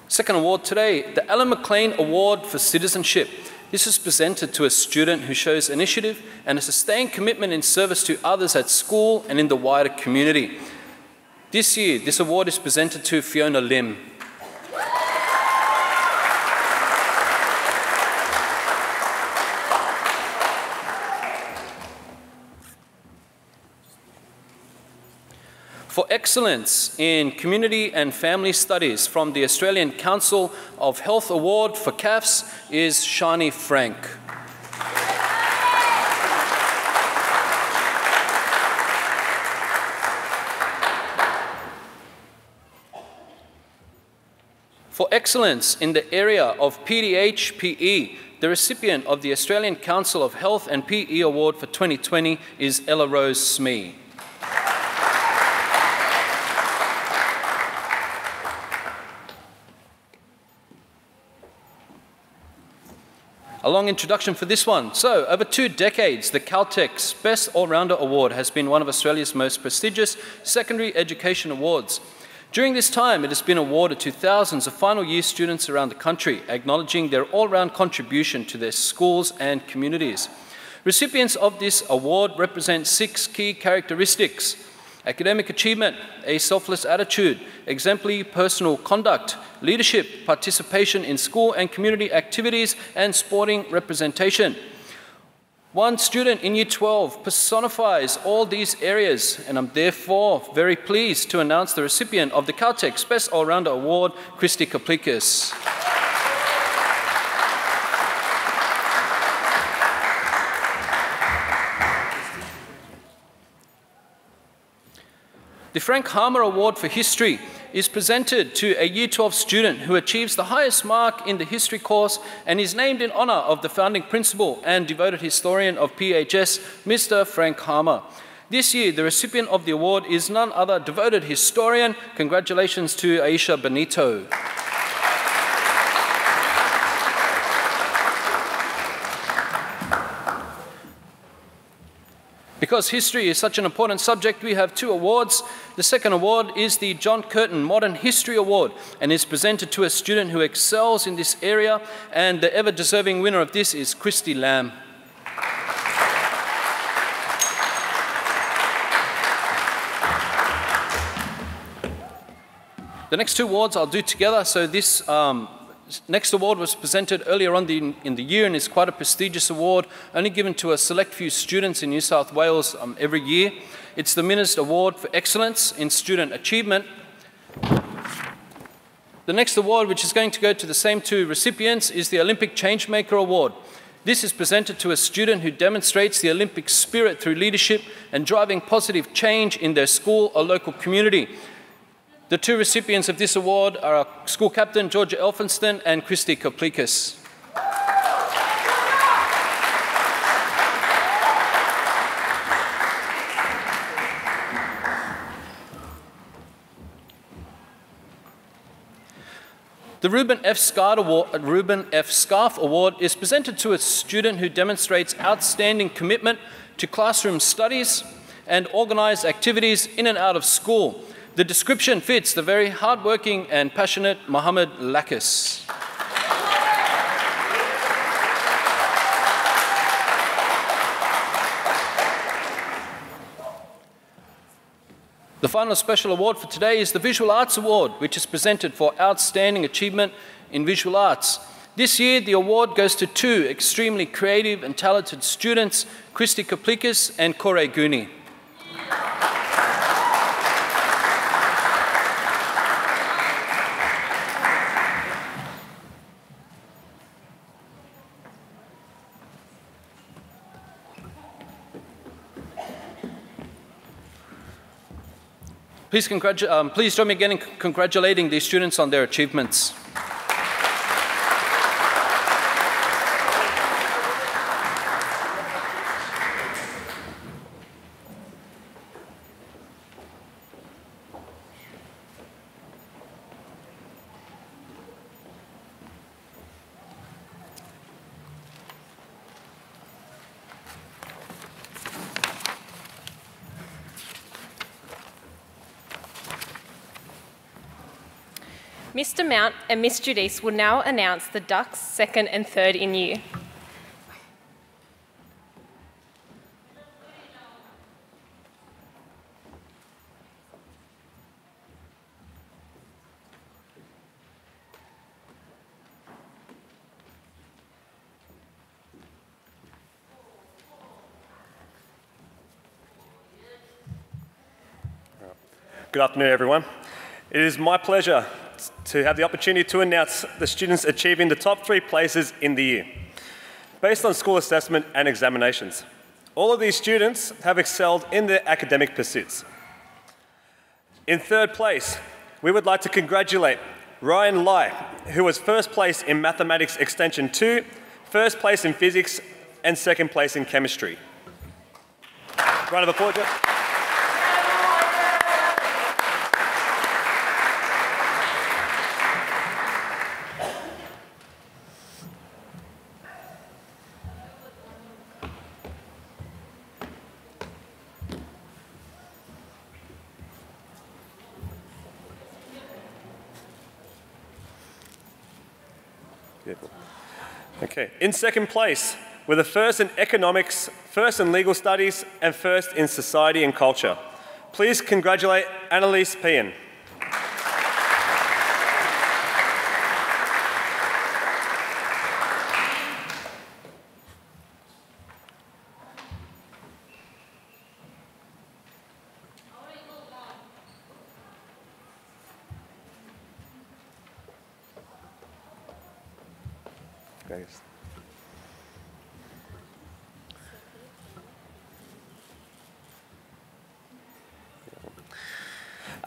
Second award today, the Alan Mclean Award for Citizenship. This is presented to a student who shows initiative and a sustained commitment in service to others at school and in the wider community. This year, this award is presented to Fiona Lim. For excellence in community and family studies from the Australian Council of Health Award for CAFS is Shani Frank. For excellence in the area of PDH-PE, the recipient of the Australian Council of Health and PE Award for 2020 is Ella Rose Smee. A long introduction for this one. So, over 2 decades, the Caltech's Best All-Rounder Award has been one of Australia's most prestigious secondary education awards. During this time, it has been awarded to thousands of final year students around the country, acknowledging their all-round contribution to their schools and communities. Recipients of this award represent 6 key characteristics: academic achievement, a selfless attitude, exemplary personal conduct, leadership, participation in school and community activities, and sporting representation. One student in Year 12 personifies all these areas, and I'm therefore very pleased to announce the recipient of the Caltech's Best All-Rounder Award, Christy Kaplikis. The Frank Harmer Award for History is presented to a Year 12 student who achieves the highest mark in the history course and is named in honour of the founding principal and devoted historian of PHS, Mr. Frank Harmer. This year, the recipient of the award is none other devoted historian. Congratulations to Aisha Benito. Because history is such an important subject, we have 2 awards. The second award is the John Curtin Modern History Award and is presented to a student who excels in this area, and the ever-deserving winner of this is Christy Lamb. The next 2 awards I'll do together. So this next award was presented earlier on in the year and is quite a prestigious award, only given to a select few students in New South Wales every year. It's the Minister Award for Excellence in Student Achievement. The next award, which is going to go to the same 2 recipients, is the Olympic Changemaker Award. This is presented to a student who demonstrates the Olympic spirit through leadership and driving positive change in their school or local community. The 2 recipients of this award are our school captain, Georgia Elphinston, and Christy Koplikis. The Reuben F. Scarf Award is presented to a student who demonstrates outstanding commitment to classroom studies and organised activities in and out of school. The description fits the very hardworking and passionate Mohammed Lakis. The final special award for today is the Visual Arts Award, which is presented for outstanding achievement in visual arts. This year, the award goes to 2 extremely creative and talented students, Christy Koplikis and Kore Guni. Please join me again in congratulating these students on their achievements. Mr. Mount and Miss Judice will now announce the Ducks' 2nd and 3rd in year. Good afternoon, everyone. It is my pleasure to have the opportunity to announce the students achieving the top 3 places in the year, based on school assessment and examinations. All of these students have excelled in their academic pursuits. In 3rd place, we would like to congratulate Ryan Lai, who was 1st place in Mathematics Extension 2, 1st place in Physics, and 2nd place in Chemistry. Round of applause, Jeff. Okay, in 2nd place, with a 1st in Economics, 1st in Legal Studies, and 1st in Society and Culture. Please congratulate Annalise Pian.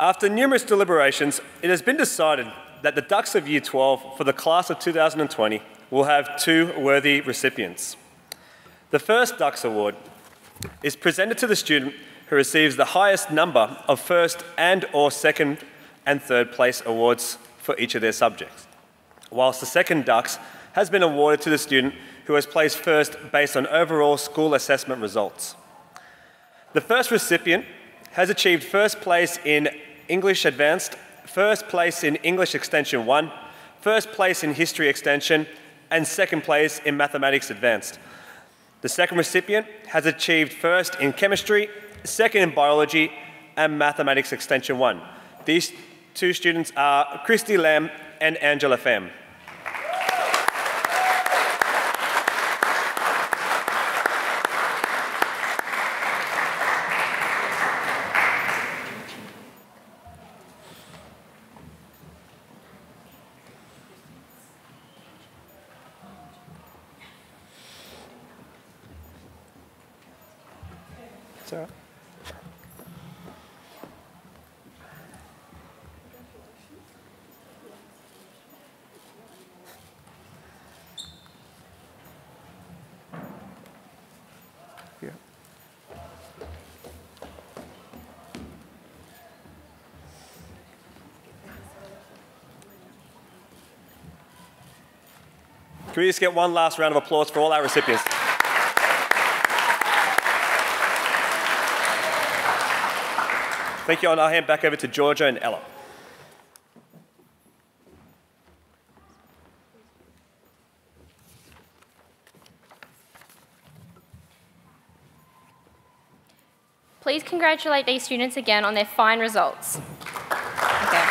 After numerous deliberations, it has been decided that the Ducks of Year 12 for the class of 2020 will have 2 worthy recipients. The first Ducks Award is presented to the student who receives the highest number of first and/or second and third place awards for each of their subjects, whilst the second Ducks has been awarded to the student who has placed first based on overall school assessment results. The first recipient has achieved first place in English Advanced, first place in English Extension 1, first place in History Extension, and second place in Mathematics Advanced. The second recipient has achieved first in Chemistry, second in Biology, and Mathematics Extension 1. These 2 students are Christy Lamb and Angela Pham. Sarah? Yeah. Can we just get one last round of applause for all our recipients? Thank you, and I'll hand back over to Georgia and Ella. Please congratulate these students again on their fine results. Okay.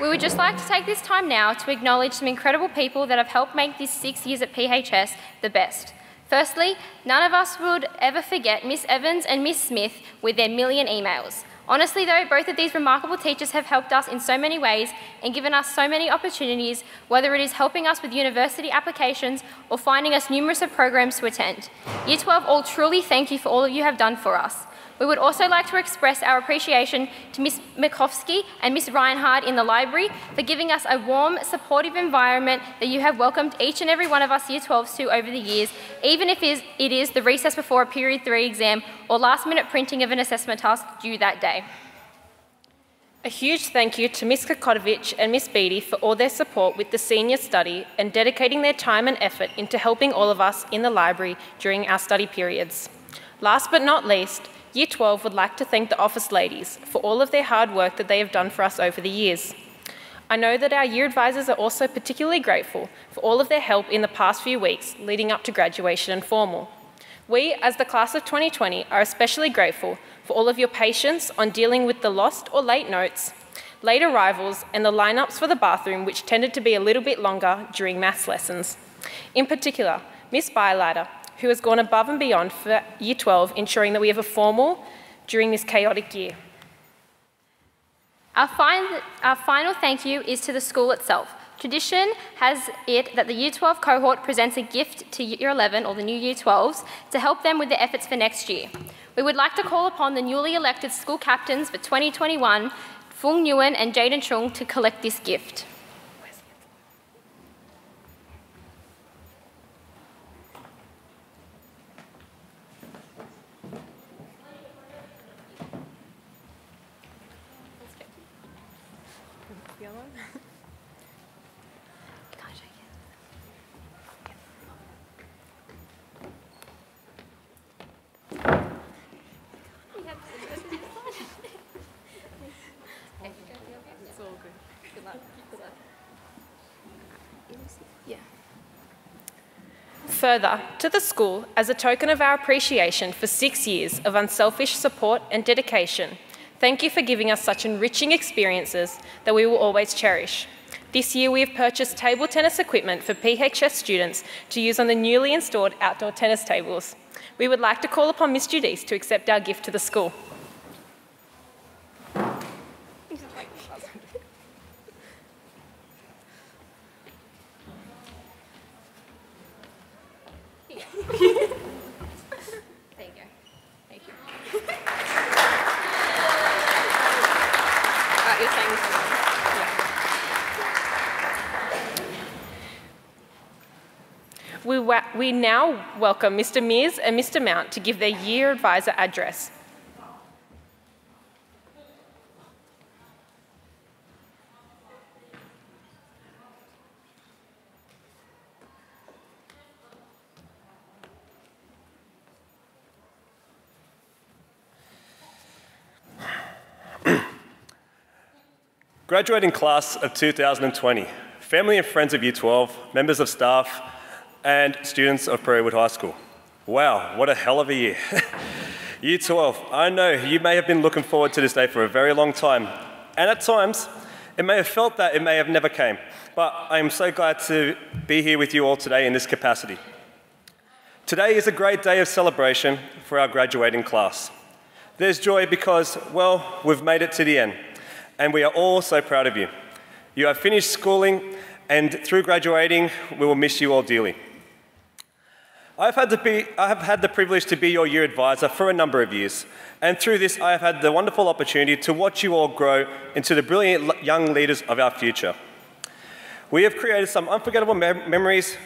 We would just like to take this time now to acknowledge some incredible people that have helped make these 6 years at PHS the best. Firstly, none of us would ever forget Miss Evans and Miss Smith with their million emails. Honestly though, both of these remarkable teachers have helped us in so many ways and given us so many opportunities, whether it is helping us with university applications or finding us numerous programs to attend. Year 12 all truly thank you for all you have done for us. We would also like to express our appreciation to Miss Mikovsky and Miss Reinhardt in the library for giving us a warm, supportive environment that you have welcomed each and every one of us Year 12s to over the years, even if it is the recess before a Period 3 exam or last-minute printing of an assessment task due that day. A huge thank you to Ms. Kokotovich and Ms. Beattie for all their support with the senior study and dedicating their time and effort into helping all of us in the library during our study periods. Last but not least, Year 12 would like to thank the office ladies for all of their hard work that they have done for us over the years. I know that our year advisors are also particularly grateful for all of their help in the past few weeks leading up to graduation and formal. We, as the class of 2020, are especially grateful for all of your patience on dealing with the lost or late notes, late arrivals, and the lineups for the bathroom, which tended to be a little bit longer during maths lessons. In particular, Miss Bylader, who has gone above and beyond for Year 12, ensuring that we have a formal during this chaotic year. Our final thank you is to the school itself. Tradition has it that the Year 12 cohort presents a gift to Year 11, or the new Year 12s, to help them with their efforts for next year. We would like to call upon the newly elected school captains for 2021, Fung Nguyen and Jaden Chung, to collect this gift. Further, to the school, as a token of our appreciation for 6 years of unselfish support and dedication, thank you for giving us such enriching experiences that we will always cherish. This year we have purchased table tennis equipment for PHS students to use on the newly installed outdoor tennis tables. We would like to call upon Ms. Judice to accept our gift to the school. There you go. We now welcome Mr. Mears and Mr. Mount to give their Year Advisor address. Graduating class of 2020, family and friends of Year 12, members of staff, and students of Prairiewood High School. Wow, what a hell of a year. Year 12, I know you may have been looking forward to this day for a very long time, and at times, it may have felt that it may have never came, but I am so glad to be here with you all today in this capacity. Today is a great day of celebration for our graduating class. There's joy because, well, we've made it to the end. And we are all so proud of you. You have finished schooling, and through graduating, we will miss you all dearly. I have had the privilege to be your year advisor for a number of years, and through this, I have had the wonderful opportunity to watch you all grow into the brilliant young leaders of our future. We have created some unforgettable memories.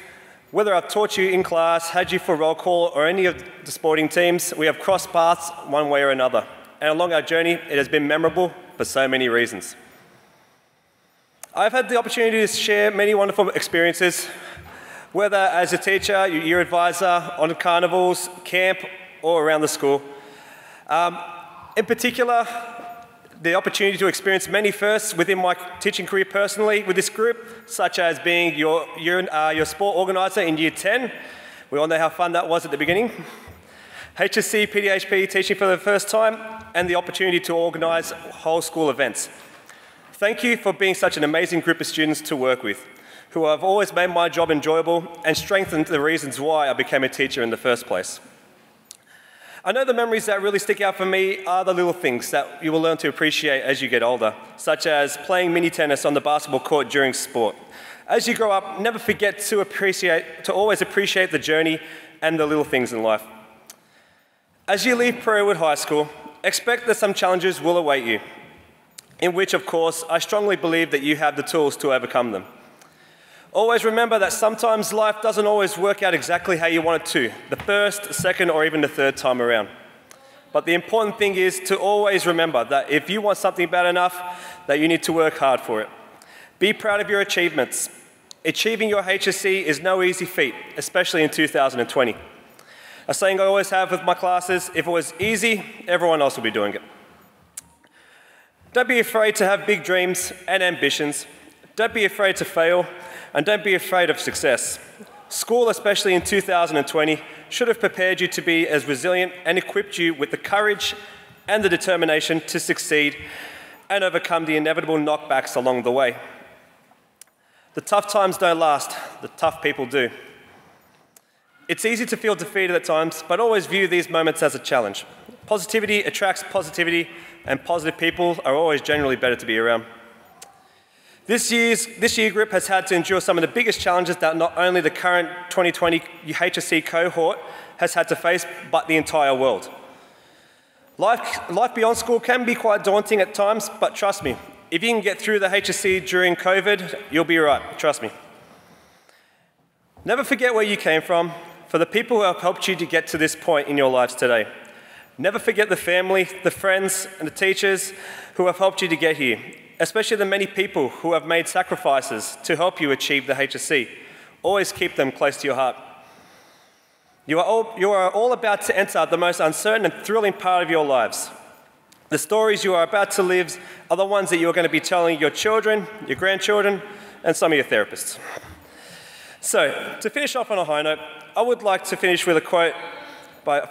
Whether I've taught you in class, had you for roll call, or any of the sporting teams, we have crossed paths one way or another. And along our journey, it has been memorable for so many reasons. I've had the opportunity to share many wonderful experiences, whether as a teacher, your year advisor, on carnivals, camp, or around the school. In particular, the opportunity to experience many firsts within my teaching career personally with this group, such as being your sport organiser in Year 10. We all know how fun that was at the beginning. HSC, PDHP teaching for the first time, and the opportunity to organise whole school events. Thank you for being such an amazing group of students to work with, who have always made my job enjoyable and strengthened the reasons why I became a teacher in the first place. I know the memories that really stick out for me are the little things that you will learn to appreciate as you get older, such as playing mini tennis on the basketball court during sport. As you grow up, never forget to always appreciate the journey and the little things in life. As you leave Prairiewood High School, expect that some challenges will await you, in which, of course, I strongly believe that you have the tools to overcome them. Always remember that sometimes life doesn't always work out exactly how you want it to, the first, second, or even the third time around. But the important thing is to always remember that if you want something bad enough, that you need to work hard for it. Be proud of your achievements. Achieving your HSC is no easy feat, especially in 2020. A saying I always have with my classes, if it was easy, everyone else would be doing it. Don't be afraid to have big dreams and ambitions. Don't be afraid to fail, and don't be afraid of success. School, especially in 2020, should have prepared you to be as resilient and equipped you with the courage and the determination to succeed and overcome the inevitable knockbacks along the way. The tough times don't last, the tough people do. It's easy to feel defeated at times, but always view these moments as a challenge. Positivity attracts positivity, and positive people are always generally better to be around. This year group has had to endure some of the biggest challenges that not only the current 2020 HSC cohort has had to face, but the entire world. Life beyond school can be quite daunting at times, but trust me, if you can get through the HSC during COVID, you'll be right, trust me. Never forget where you came from, for the people who have helped you to get to this point in your lives today. Never forget the family, the friends, and the teachers who have helped you to get here, especially the many people who have made sacrifices to help you achieve the HSC. Always keep them close to your heart. You are all about to enter the most uncertain and thrilling part of your lives. The stories you are about to live are the ones that you are going to be telling your children, your grandchildren, and some of your therapists. So, to finish off on a high note, I would like to finish with a quote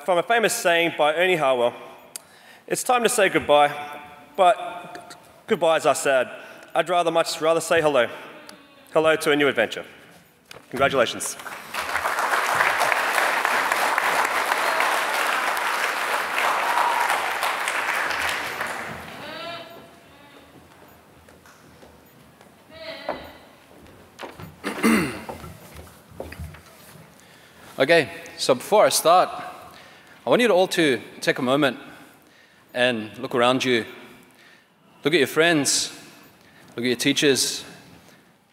from a famous saying by Ernie Harwell. It's time to say goodbye, but goodbyes are sad. I'd much rather say hello. Hello to a new adventure. Congratulations. Okay, so before I start, I want you all to take a moment and look around you. Look at your friends, look at your teachers,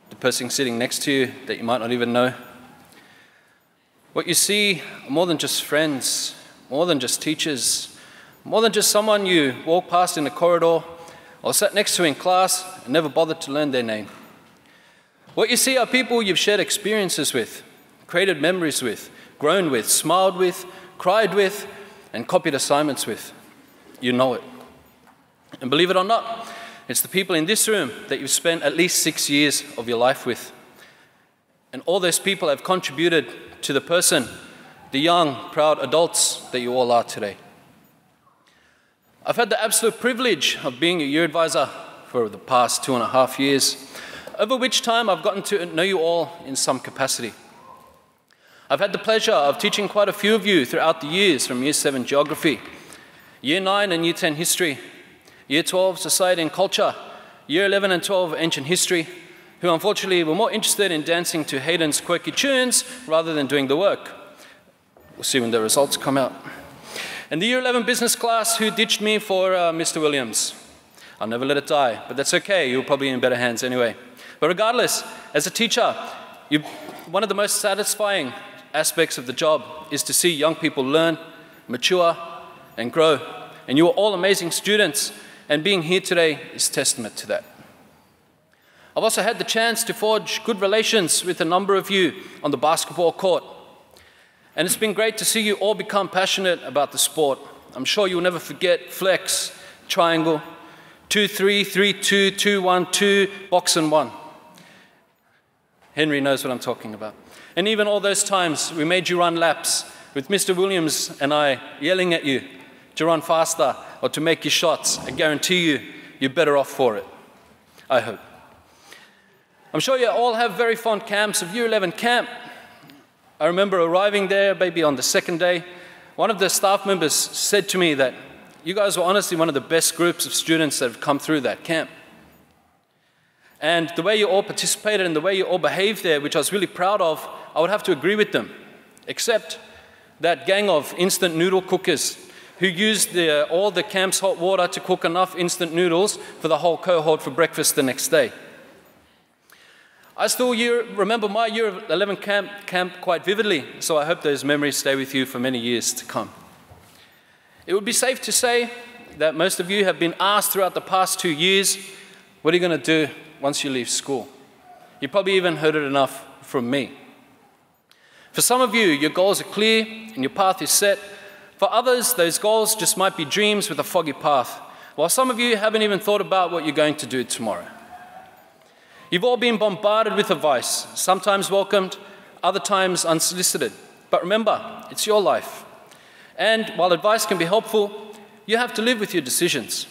the person sitting next to you that you might not even know. What you see are more than just friends, more than just teachers, more than just someone you walk past in the corridor or sat next to in class and never bothered to learn their name. What you see are people you've shared experiences with, created memories with, grown with, smiled with, cried with, and copied assignments with. You know it. And believe it or not, it's the people in this room that you've spent at least 6 years of your life with. And all those people have contributed to the person, the young, proud adults that you all are today. I've had the absolute privilege of being a year advisor for the past 2.5 years, over which time I've gotten to know you all in some capacity. I've had the pleasure of teaching quite a few of you throughout the years, from Year 7 Geography, Year 9 and Year 10 History, Year 12 Society and Culture, Year 11 and 12 Ancient History, who unfortunately were more interested in dancing to Hayden's quirky tunes rather than doing the work. We'll see when the results come out. And the Year 11 Business class, who ditched me for Mr. Williams. I'll never let it die, but that's okay, you're probably in better hands anyway. But regardless, as a teacher, one of the most satisfying aspects of the job is to see young people learn, mature, and grow. And you are all amazing students, and being here today is testament to that. I've also had the chance to forge good relations with a number of you on the basketball court. And it's been great to see you all become passionate about the sport. I'm sure you'll never forget flex, triangle, 2-3, 3-2, 2-1, 2, box and 1. Henry knows what I'm talking about. And even all those times we made you run laps with Mr. Williams and I yelling at you to run faster or to make your shots. I guarantee you, you're better off for it. I hope. I'm sure you all have very fond camps of Year 11 camp. I remember arriving there maybe on the second day. One of the staff members said to me that you guys were honestly one of the best groups of students that have come through that camp. And the way you all participated and the way you all behaved there, which I was really proud of, I would have to agree with them. Except that gang of instant noodle cookers who used all the camp's hot water to cook enough instant noodles for the whole cohort for breakfast the next day. I still remember my Year 11 camp quite vividly, so I hope those memories stay with you for many years to come. It would be safe to say that most of you have been asked throughout the past 2 years, what are you going to do once you leave school? You probably even heard it enough from me. For some of you, your goals are clear and your path is set. For others, those goals just might be dreams with a foggy path, while some of you haven't even thought about what you're going to do tomorrow. You've all been bombarded with advice, sometimes welcomed, other times unsolicited. But remember, it's your life. And while advice can be helpful, you have to live with your decisions.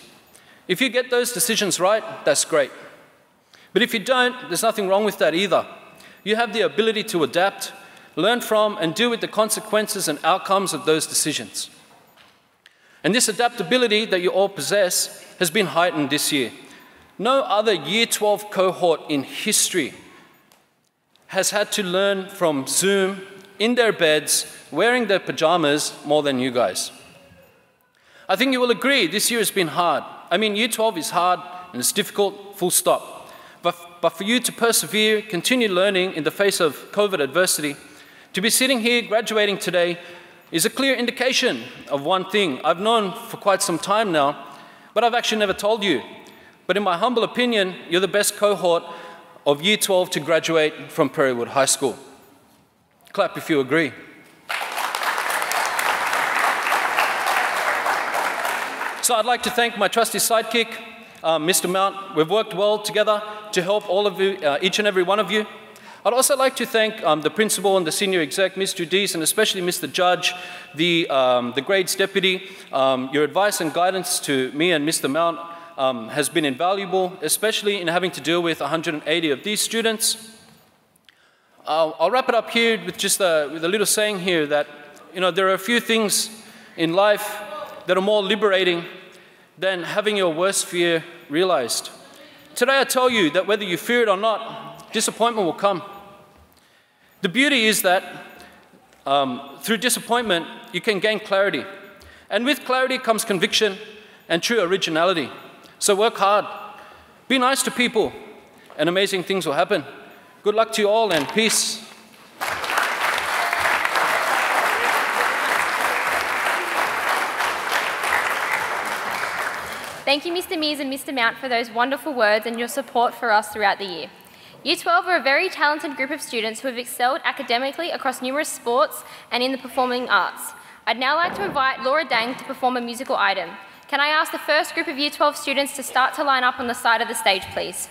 If you get those decisions right, that's great. But if you don't, there's nothing wrong with that either. You have the ability to adapt, learn from, and deal with the consequences and outcomes of those decisions. And this adaptability that you all possess has been heightened this year. No other Year 12 cohort in history has had to learn from Zoom, in their beds, wearing their pajamas more than you guys. I think you will agree this year has been hard. I mean, Year 12 is hard and it's difficult, full stop. But for you to persevere, continue learning in the face of COVID adversity, to be sitting here graduating today is a clear indication of one thing I've known for quite some time now, but I've actually never told you. But in my humble opinion, you're the best cohort of Year 12 to graduate from Prairiewood High School. Clap if you agree. So I'd like to thank my trusty sidekick, Mr. Mount. We've worked well together to help all of you, each and every one of you. I'd also like to thank the principal and the senior exec, Ms. Judice, and especially Mr. Judge, the grades deputy. Your advice and guidance to me and Mr. Mount has been invaluable, especially in having to deal with 180 of these students. I'll wrap it up here with just with a little saying here that, there are a few things in life that are more liberating than having your worst fear realized. Today I tell you that whether you fear it or not, disappointment will come. The beauty is that through disappointment, you can gain clarity. And with clarity comes conviction and true originality. So work hard, be nice to people, and amazing things will happen. Good luck to you all and peace. Thank you, Mr. Mears and Mr. Mount, for those wonderful words and your support for us throughout the year. Year 12 are a very talented group of students who have excelled academically across numerous sports and in the performing arts. I'd now like to invite Laura Dang to perform a musical item. Can I ask the first group of Year 12 students to start to line up on the side of the stage, please?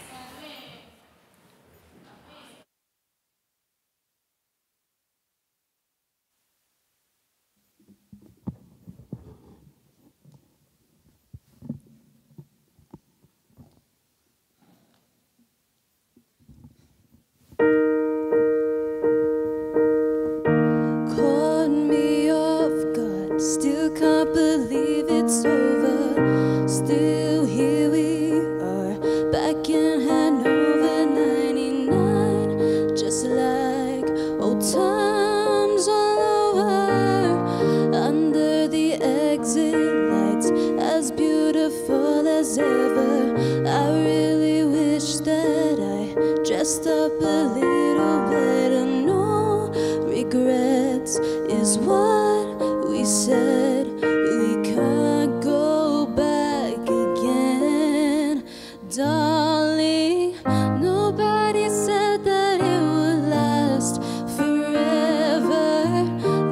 Caught me off guard, still can't believe it's over. Still here we are, back in Hanover, 99. Just like old times all over. Under the exit lights, as beautiful as ever. I really wish that I dressed up a little better. No regrets is what we said. We can't go back again, darling. Nobody said that it would last forever.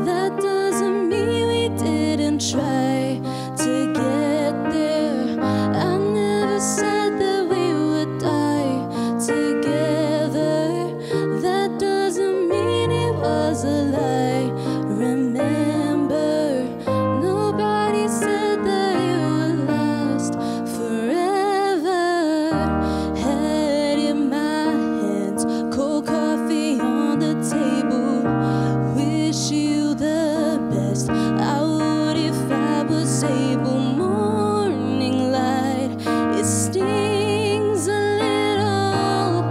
That doesn't mean we didn't try to get there. I never said that we would die together. That doesn't mean it was a lie. Remember, nobody said that it would last forever. Head in my hands, cold coffee on the table. Wish you the best. I would if I was able. Morning light, it stings a little.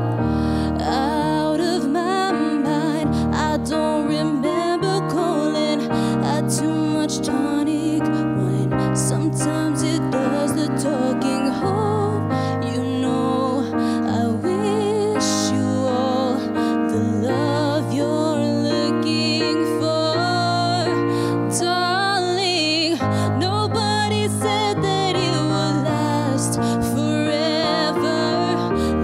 Out of my mind, I don't remember calling. Had too much tonic wine. Sometimes it does the talking. Hope you know I wish you all the love you're looking for, darling. Nobody said that it would last forever.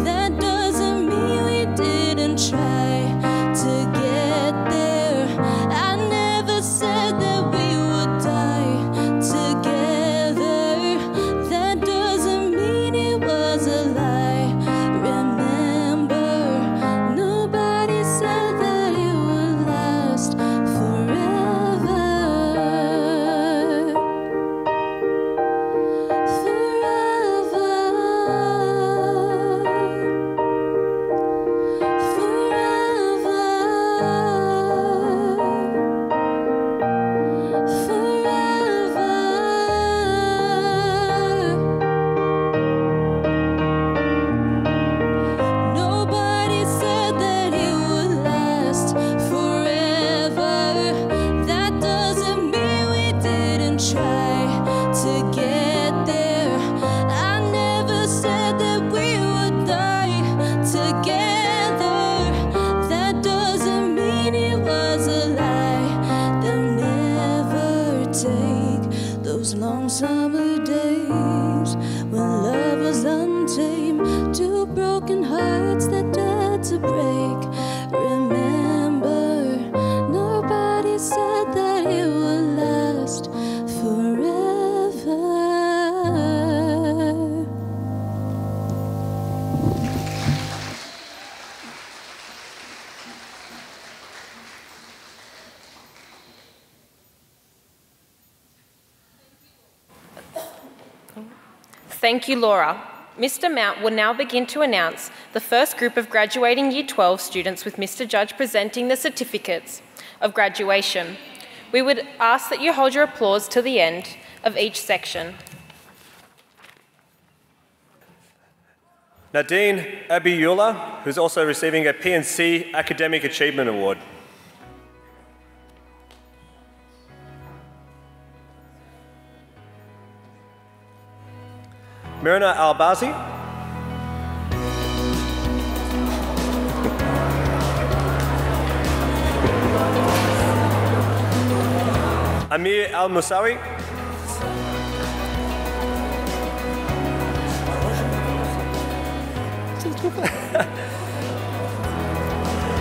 That doesn't mean we didn't try to get there. I never said that we would die together. That doesn't mean it was a lie. Remember, nobody said that it would last forever. Nobody said that it would last forever. That doesn't mean we didn't try to get there. I never said that we would die together. That doesn't mean it was a lie. They'll never take those long summer days when love was untamed. Two broken hearts that dared to break. Remember, nobody said that it would last forever. Thank you, Laura. Mr. Mount will now begin to announce the first group of graduating Year 12 students, with Mr. Judge presenting the certificates of graduation. We would ask that you hold your applause till the end of each section. Nadine Abiyullah, who's also receiving a P&C Academic Achievement Award. Mirna Albazi. Amir Al-Musawi.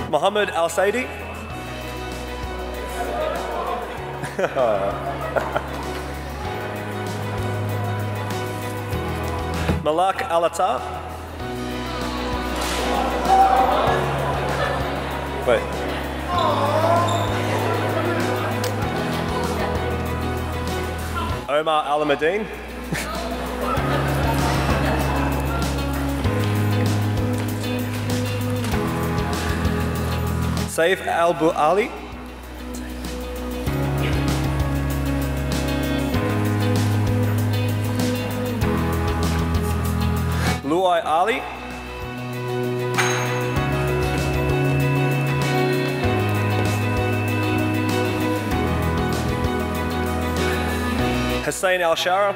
Mohammed Al-Saidi. Malak Al-Attar. Wait. Omar Al-Madin. Saif Al-Bu-Ali. Luai Ali. Hussein Al-Shara.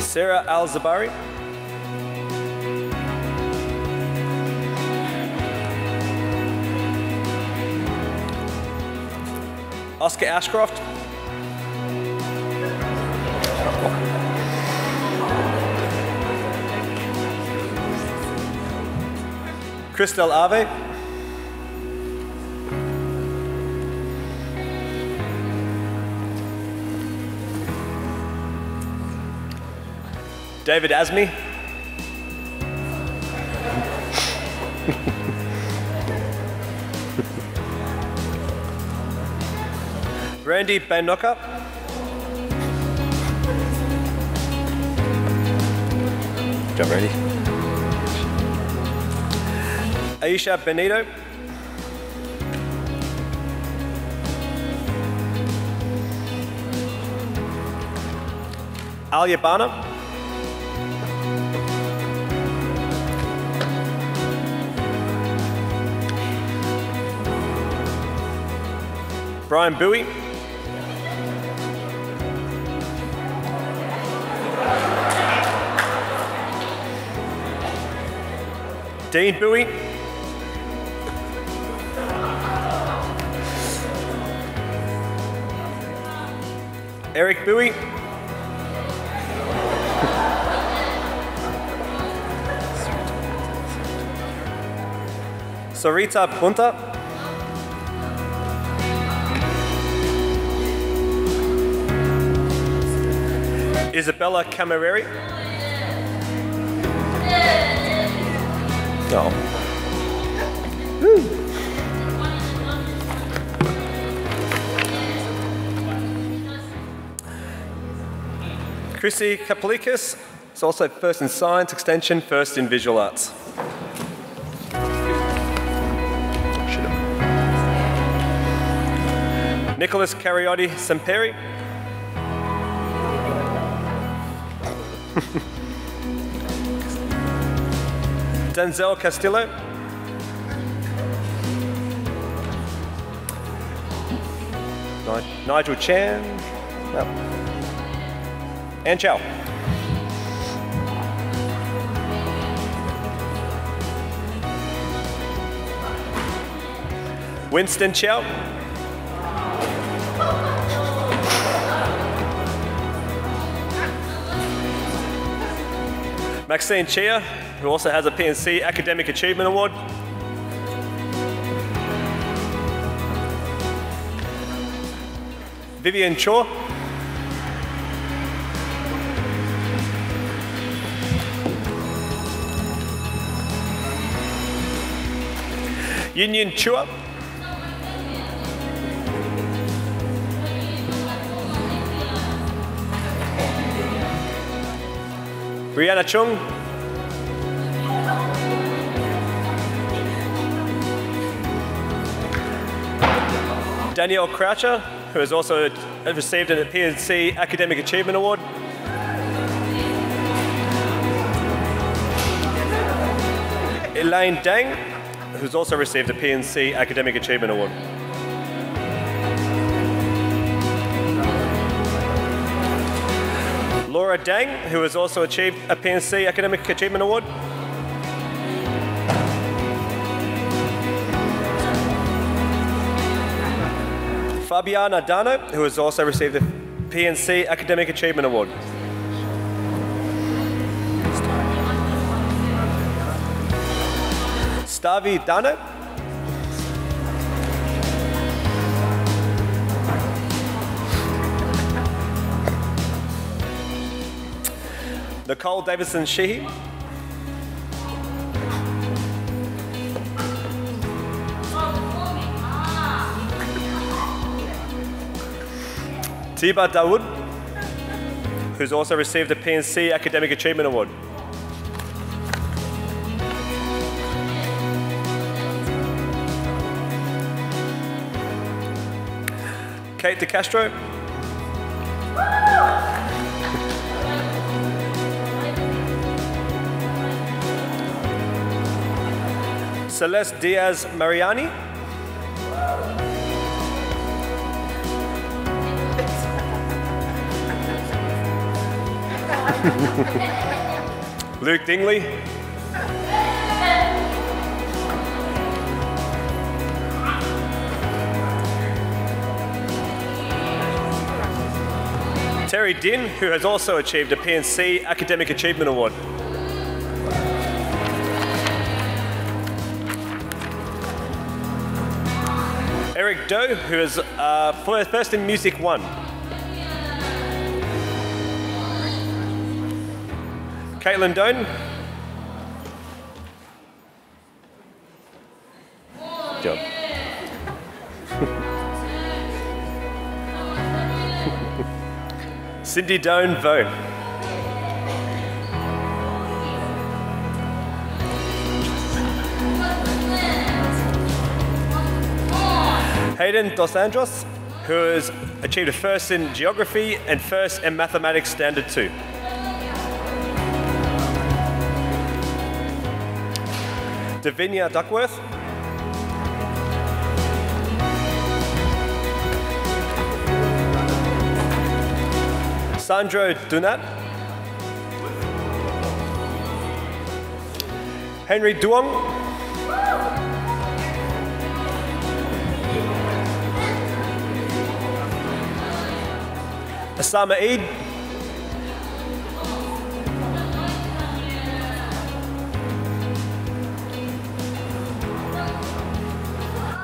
Sarah Al-Zabari. Oscar Ashcroft. Christel Ave. David Asmi. Randy Banoka. Good job, Randy. Aisha Benito. Alia Bana. Brian Bowie. Dean Bowie. Eric Bowie. Sarita Punta. Isabella Camareri. Oh. Woo. Chrissy Kaplikas is also first in science extension, first in visual arts. Nicholas Cariotti Semperi. Denzel Castillo. Nigel Chan. No. And Chow. Winston Chow. Maxine Chia, who also has a PNC Academic Achievement Award. Vivian Chaw. Yin Chua. Brianna Chung. Danielle Croucher, who has also received a PNC Academic Achievement Award. Elaine Dang, who's also received a PNC Academic Achievement Award. Laura Dang, who has also achieved a PNC Academic Achievement Award. Fabiana Dano, who has also received the PNC Academic Achievement Award. Stavi Dano. Nicole Davidson Sheehy. Tiba Dawood, who's also received the PNC Academic Achievement Award. Kate DeCastro. Celeste Diaz Mariani. Luke Dingley. Terry Din, who has also achieved a PNC Academic Achievement Award. Eric Doe, who is first in Music 1. Caitlin Doan. Good job. Cindy Doan Vo. Hayden Dos Anjos, who has achieved a first in Geography and first in Mathematics Standard 2. Davinia Duckworth. Sandro Dunat. Henry Duong. Asama Eid.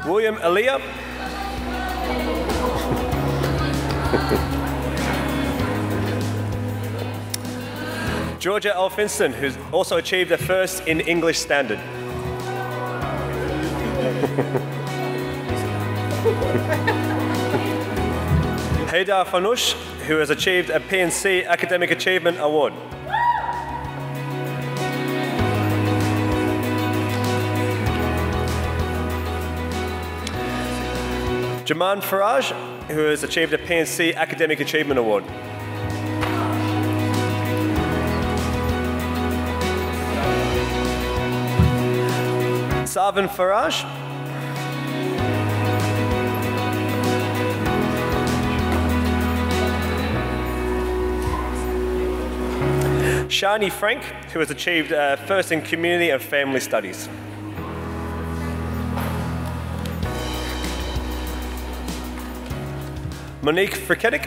William Aliyah. Georgia Alfinston, who's also achieved a first in English Standard. Haydar Fanush, who has achieved a PNC Academic Achievement Award. Jaman Faraj, who has achieved a PNC Academic Achievement Award. Sarvan Faraj. Shani Frank, who has achieved first in Community and Family Studies. Monique Friketic.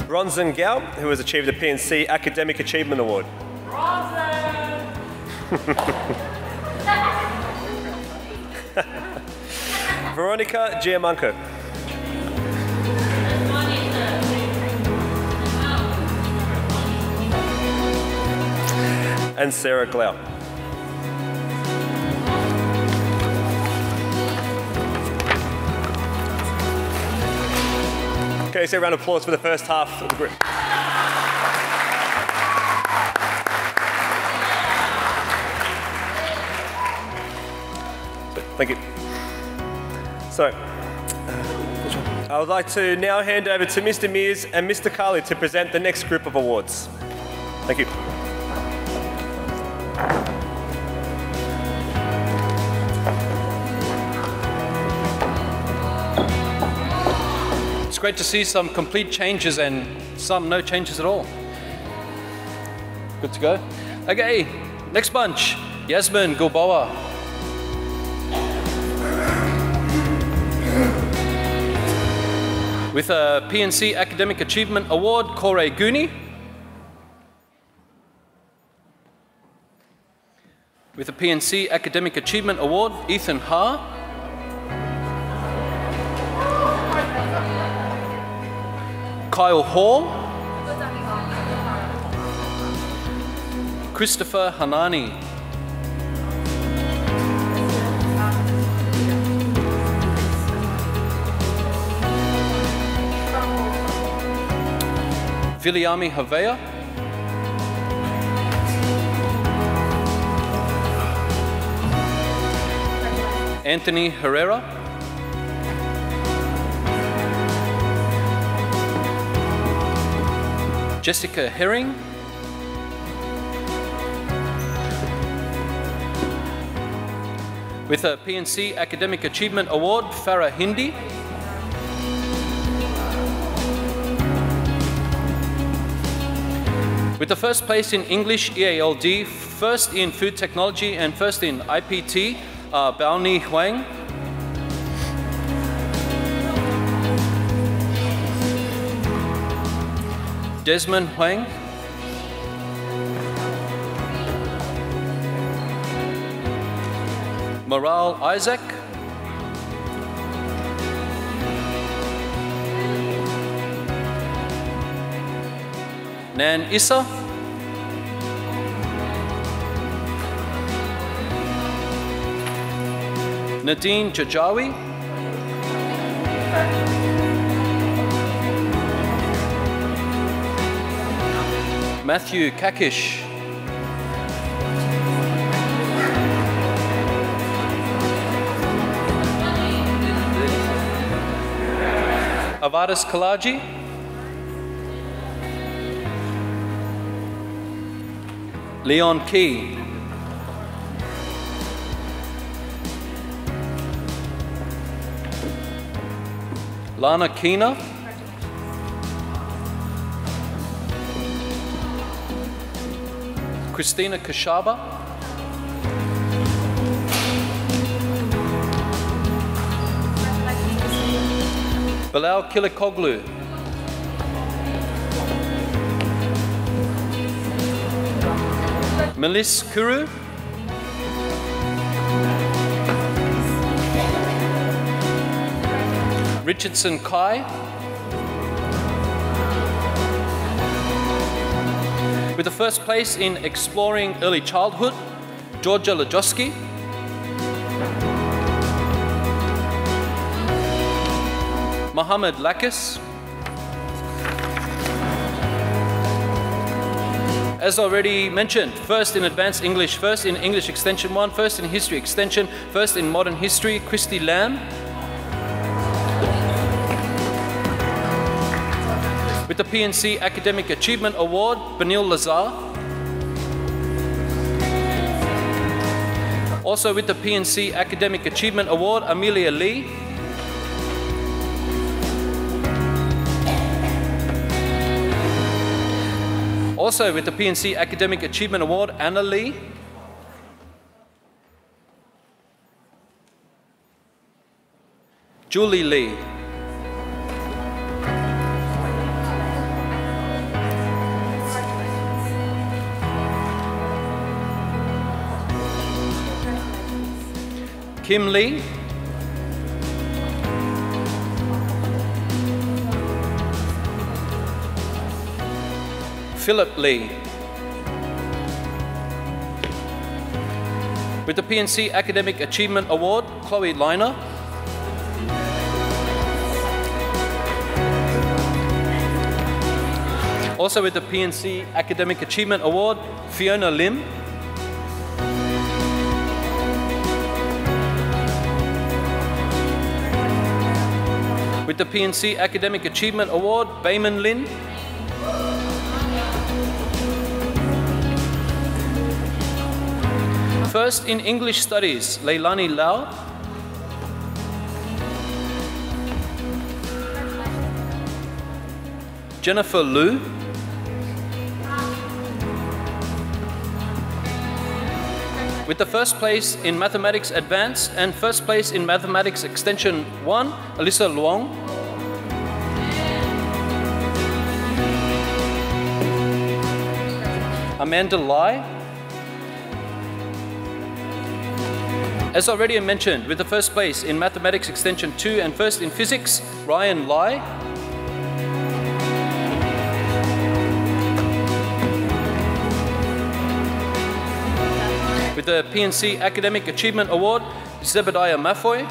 Ronzen Gao, who has achieved a PNC Academic Achievement Award. Veronica Giamanco. And Sarah Glau. Okay, so a round of applause for the first half of the group. Thank you. So, I would like to now hand over to Mr. Mears and Mr. Carley to present the next group of awards. Thank you. It's great to see some complete changes and some no changes at all. Good to go. Okay, Next bunch, Yasmin Gilboa. With a PNC Academic Achievement Award, Kore Guni. With a PNC Academic Achievement Award, Ethan Ha. Kyle Hall. Christopher Hanani. Viliami Havea. Anthony Herrera. Jessica Herring. With a PNC Academic Achievement Award, Farah Hindi. With the first place in English EALD, first in Food Technology and first in IPT, Baoni Huang. Desmond Huang. Moral Isaac. Nan Issa. Nadine Jajawi. Matthew Kakish. Avadas Kalaji. Leon Key. Lana Kina. Christina Kashaba. Bilal Kilikoglu. Melis Kuru. Richardson Kai. With the first place in Exploring Early Childhood, Georgia Lajoski. Mohammed Lakis. As already mentioned, first in Advanced English, first in English Extension 1, first in History Extension, first in Modern History, Christy Lamb. With the PNC Academic Achievement Award, Benil Lazar. Also with the PNC Academic Achievement Award, Amelia Lee. Also with the PNC Academic Achievement Award, Anna Lee. Julie Lee. Kim Lee. Philip Lee. With the PNC Academic Achievement Award, Chloe Liner. Also with the PNC Academic Achievement Award, Fiona Lim. With the PNC Academic Achievement Award, Bayman Lin. First in English Studies, Leilani Lau. Jennifer Liu. With the first place in Mathematics Advanced and first place in Mathematics Extension 1, Alyssa Luong. Amanda Lai. As already mentioned, with the first place in Mathematics Extension 2 and first in Physics, Ryan Lai. With the PNC Academic Achievement Award, Zebediah Mafoy.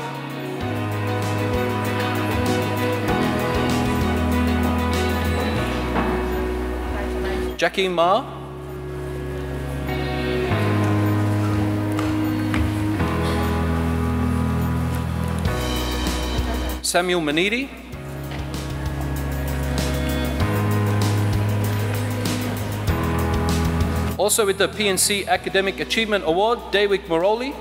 Jackie Ma. Samuel Manidi. Also with the PNC Academic Achievement Award, Dawick Moroli.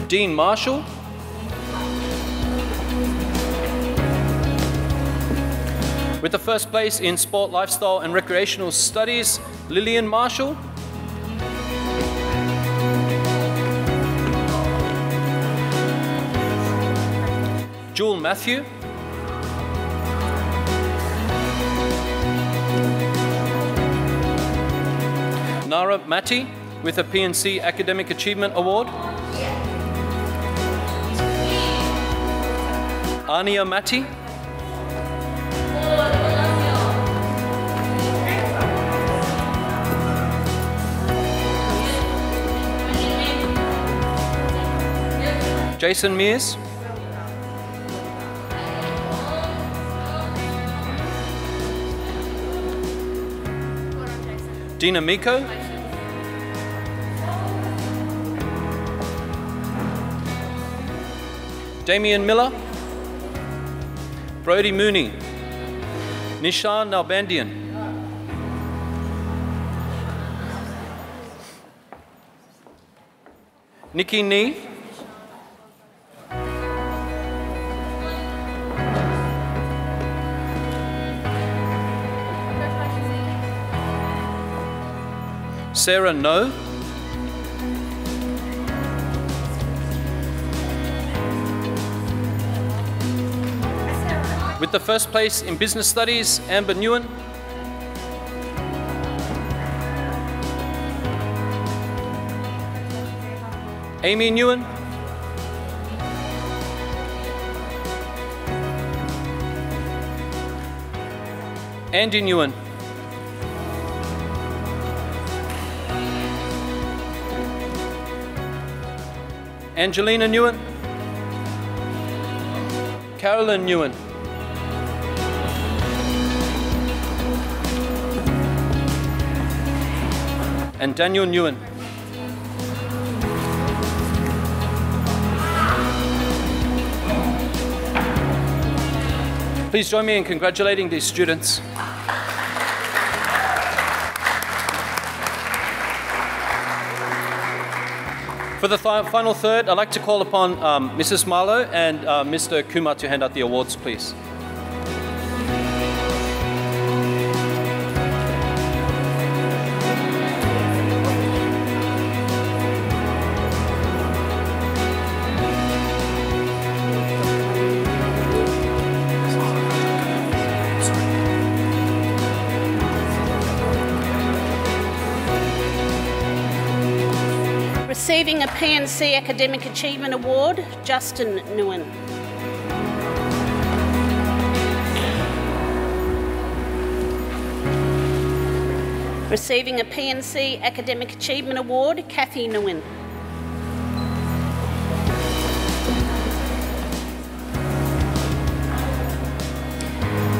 Dean Marshall. With the first place in Sport, Lifestyle and Recreational Studies, Lillian Marshall. Jewel Matthew. Nara Matti with a PNC Academic Achievement Award. Ania Matti. Jason Mears. Dina Miko. Damian Miller. Brody Mooney. Nishan Nalbandian. Nikki Nee. Sarah No. With the first place in Business Studies, Amber Nguyen. Amy Nguyen. Andy Nguyen. Angelina Nguyen. Carolyn Nguyen. And Daniel Nguyen. Please join me in congratulating these students. For the final third, I'd like to call upon Mrs. Marlowe and Mr. Kumar to hand out the awards, please. Receiving a PNC Academic Achievement Award, Justin Nguyen. Receiving a PNC Academic Achievement Award, Kathy Nguyen.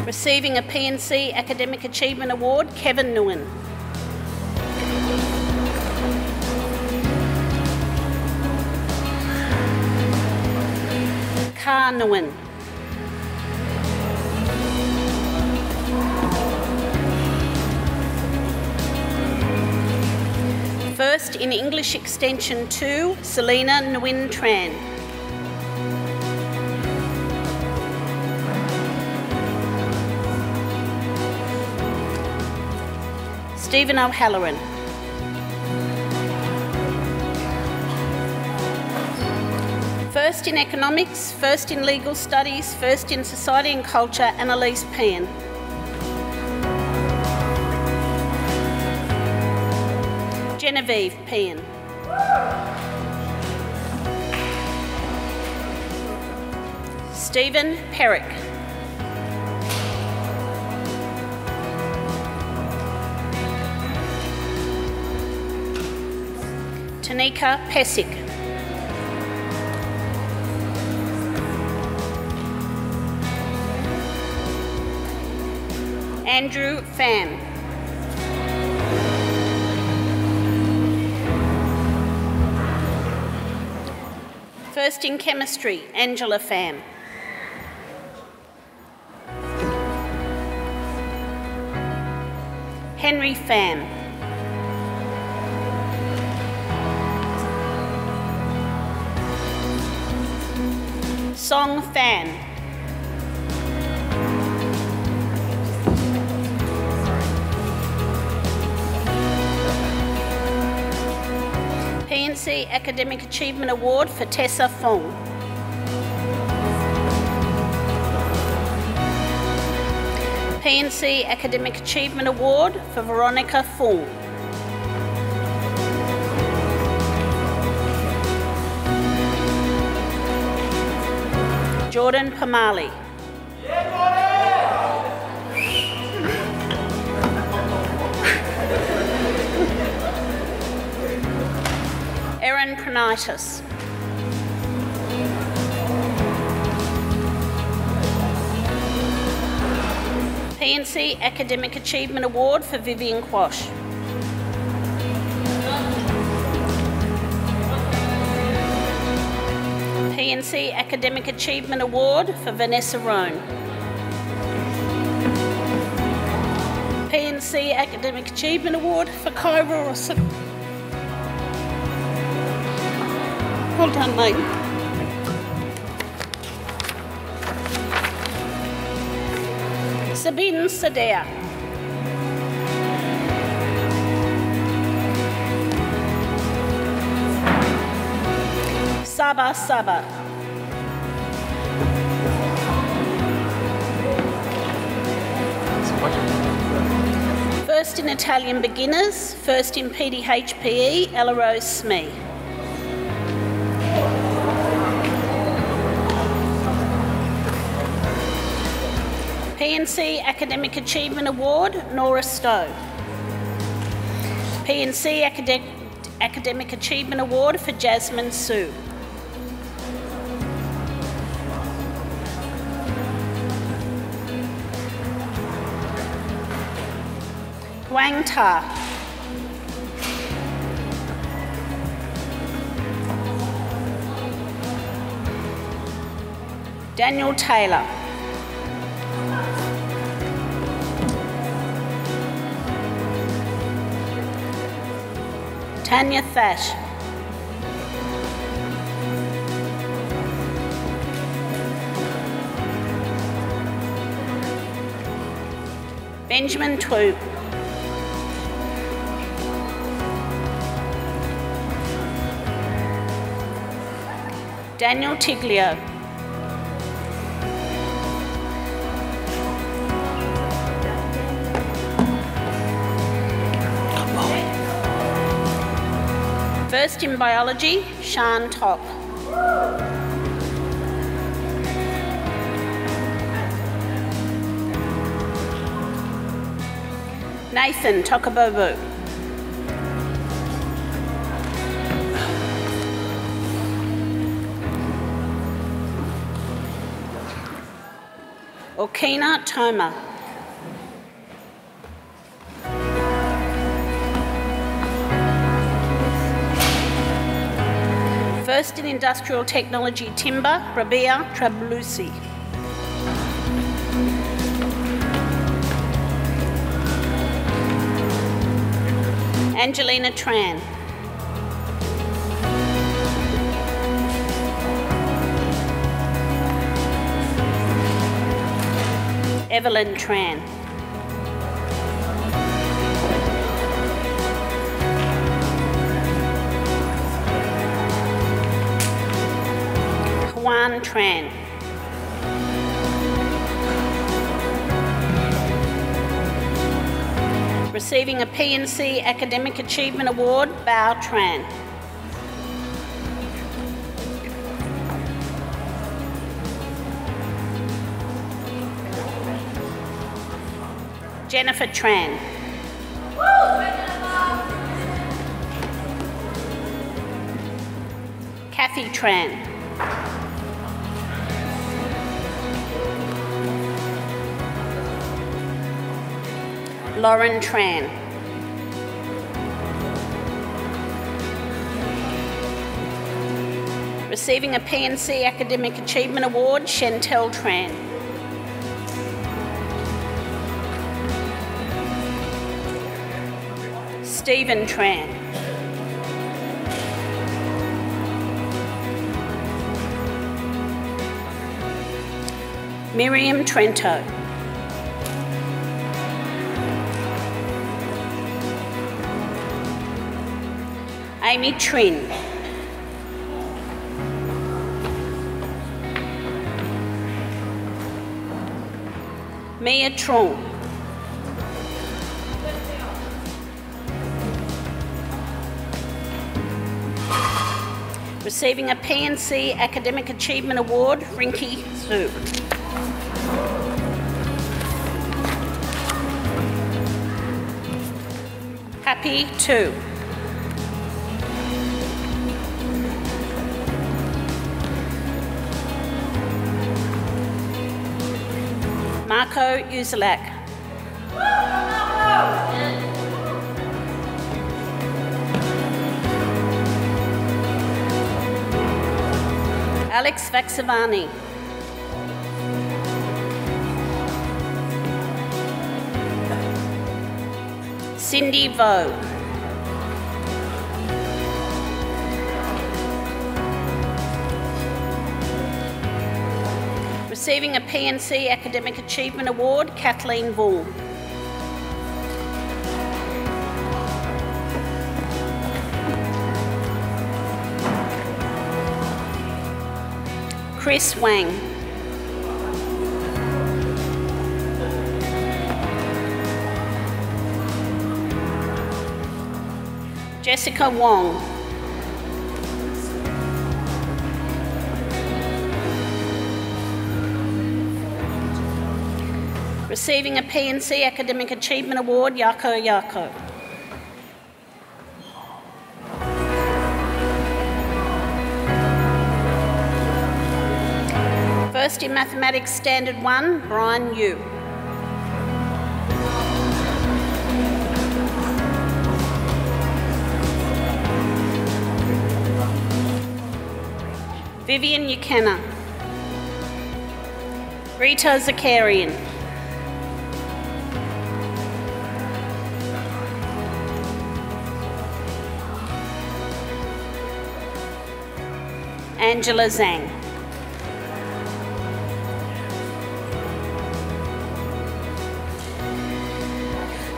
Receiving a PNC Academic Achievement Award, Kevin Nguyen. Car Nguyen. First in English Extension 2, Selena Nguyen Tran. Stephen O'Halloran. First in Economics, First in Legal Studies, First in Society and Culture, Annalise Pean. Genevieve Pean. Stephen Perrick. Tanika Pezik. Andrew Pham. First in Chemistry, Angela Pham. Henry Pham. Song Phan. PNC Academic Achievement Award for Tessa Fong. PNC Academic Achievement Award for Veronica Fong. Jordan Pamali. Erin Pronitis. PNC Academic Achievement Award for Vivian Quash. PNC Academic Achievement Award for Vanessa Roan. PNC Academic Achievement Award for Kyra Rawson. Well done, mate. Sabine Sadea. Saba Saba. First in Italian Beginners, first in PDHPE, Ella Rose Smee. PNC Academic Achievement Award, Nora Stowe. PNC Academic Achievement Award for Jasmine Sue. Wang Ta. Daniel Taylor. Tanya Thatch. Benjamin Twoop. Daniel Tiglio. First in Biology, Sian Top. Nathan Tokabobu. Okina Toma. First in Industrial Technology Timber, Rabia Trablusi. Angelina Tran. Evelyn Tran. Iman Tran. Receiving a PNC Academic Achievement Award, Bao Tran. Jennifer Tran. Kathy Tran. Lauren Tran. Receiving a PNC Academic Achievement Award, Chantel Tran. Stephen Tran. Miriam Trento. Amy Trin. Mia Trong. Receiving a PNC Academic Achievement Award, Rinky Zhu. Happy 2. Marco Uzalak. Alex Vaxavani. Cindy Vo. Receiving a PNC Academic Achievement Award, Kathleen Bull. Chris Wang. Jessica Wong. Receiving a PNC Academic Achievement Award, Yako Yako. First in Mathematics Standard 1, Brian Yu. Vivian Buchanan. Rita Zakarian. Angela Zhang.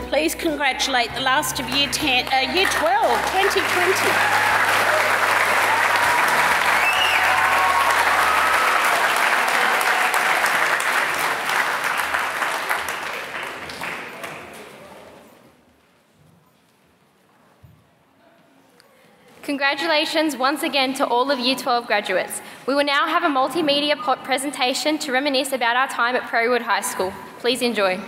Please congratulate the last of Year 12, 2020. Congratulations once again to all of Year 12 graduates. We will now have a multimedia presentation to reminisce about our time at Prairiewood High School. Please enjoy.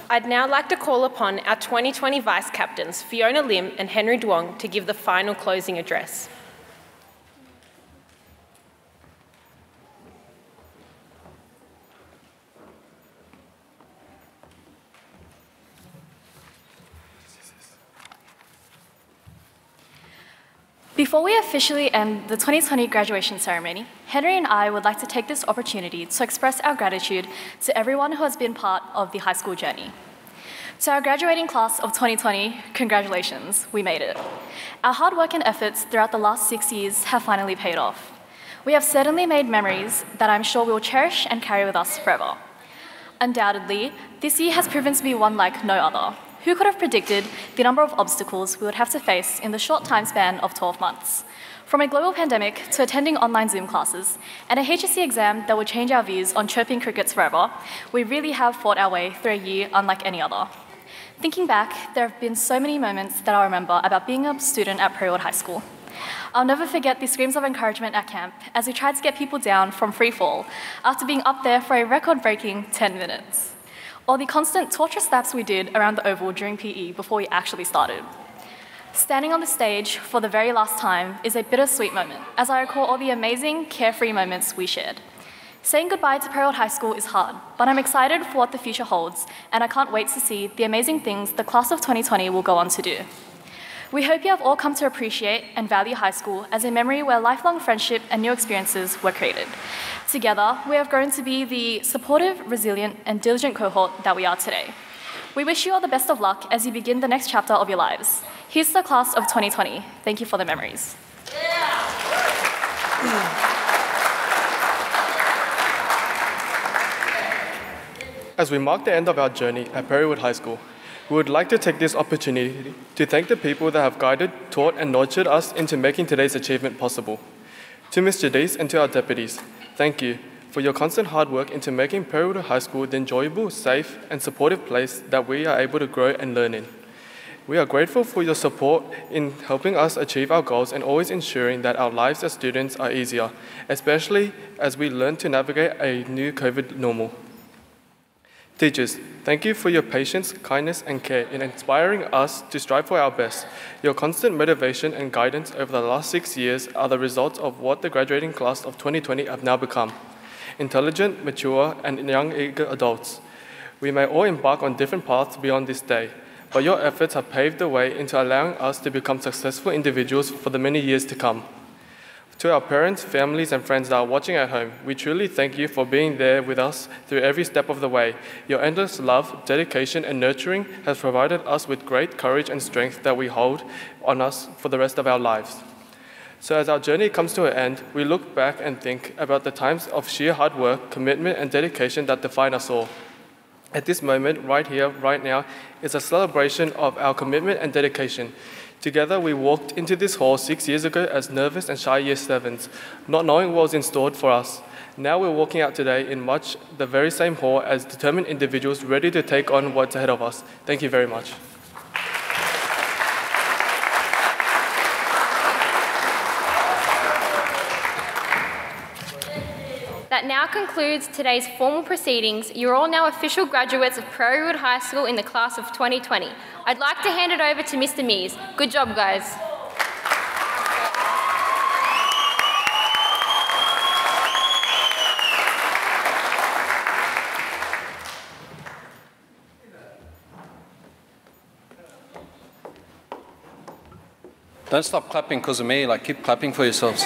I'd now like to call upon our 2020 Vice Captains, Fiona Lim and Henry Duong, to give the final closing address. Before we officially end the 2020 graduation ceremony, Henry and I would like to take this opportunity to express our gratitude to everyone who has been part of the high school journey. To our graduating class of 2020, congratulations, we made it. Our hard work and efforts throughout the last 6 years have finally paid off. We have certainly made memories that I'm sure we'll cherish and carry with us forever. Undoubtedly, this year has proven to be one like no other. Who could have predicted the number of obstacles we would have to face in the short time span of 12 months? From a global pandemic to attending online Zoom classes and a HSC exam that would change our views on chirping crickets forever, we really have fought our way through a year unlike any other. Thinking back, there have been so many moments that I'll remember about being a student at Prairiewood High School. I'll never forget the screams of encouragement at camp as we tried to get people down from free fall after being up there for a record-breaking 10 minutes. Or the constant torturous laps we did around the oval during PE before we actually started. Standing on the stage for the very last time is a bittersweet moment, as I recall all the amazing, carefree moments we shared. Saying goodbye to Prairiewood High School is hard, but I'm excited for what the future holds, and I can't wait to see the amazing things the class of 2020 will go on to do. We hope you have all come to appreciate and value high school as a memory where lifelong friendship and new experiences were created. Together, we have grown to be the supportive, resilient, and diligent cohort that we are today. We wish you all the best of luck as you begin the next chapter of your lives. Here's the class of 2020. Thank you for the memories. As we mark the end of our journey at Prairiewood High School, we would like to take this opportunity to thank the people that have guided, taught, and nurtured us into making today's achievement possible. To Mr. Dees and to our deputies, thank you for your constant hard work into making Prairiewood High School the enjoyable, safe, and supportive place that we are able to grow and learn in. We are grateful for your support in helping us achieve our goals and always ensuring that our lives as students are easier, especially as we learn to navigate a new COVID normal. Teachers, thank you for your patience, kindness, and care in inspiring us to strive for our best. Your constant motivation and guidance over the last 6 years are the results of what the graduating class of 2020 have now become. Intelligent, mature, and young, eager adults. We may all embark on different paths beyond this day, but your efforts have paved the way into allowing us to become successful individuals for the many years to come. To our parents, families, and friends that are watching at home, we truly thank you for being there with us through every step of the way. Your endless love, dedication, and nurturing has provided us with great courage and strength that we hold on us for the rest of our lives. So as our journey comes to an end, we look back and think about the times of sheer hard work, commitment, and dedication that define us all. At this moment, right here, right now, is a celebration of our commitment and dedication. Together, we walked into this hall 6 years ago as nervous and shy Year 7s, not knowing what was in store for us. Now we're walking out today in much the very same hall as determined individuals ready to take on what's ahead of us. Thank you very much. That now concludes today's formal proceedings. You're all now official graduates of Prairiewood High School in the class of 2020. I'd like to hand it over to Mr. Mears. Good job, guys. Don't stop clapping because of me. Like, keep clapping for yourselves.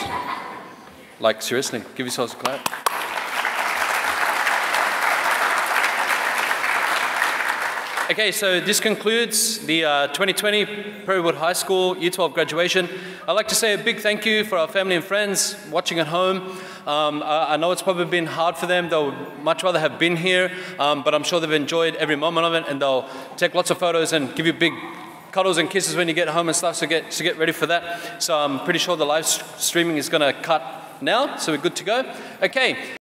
Like, seriously, give yourselves a clap. Okay, so this concludes the 2020 Prairiewood High School Year 12 graduation. I'd like to say a big thank you for our family and friends watching at home. I know it's probably been hard for them. They'll much rather have been here, but I'm sure they've enjoyed every moment of it, and they'll take lots of photos and give you big cuddles and kisses when you get home and stuff, so get ready for that. So I'm pretty sure the live streaming is going to cut now, so we're good to go. Okay.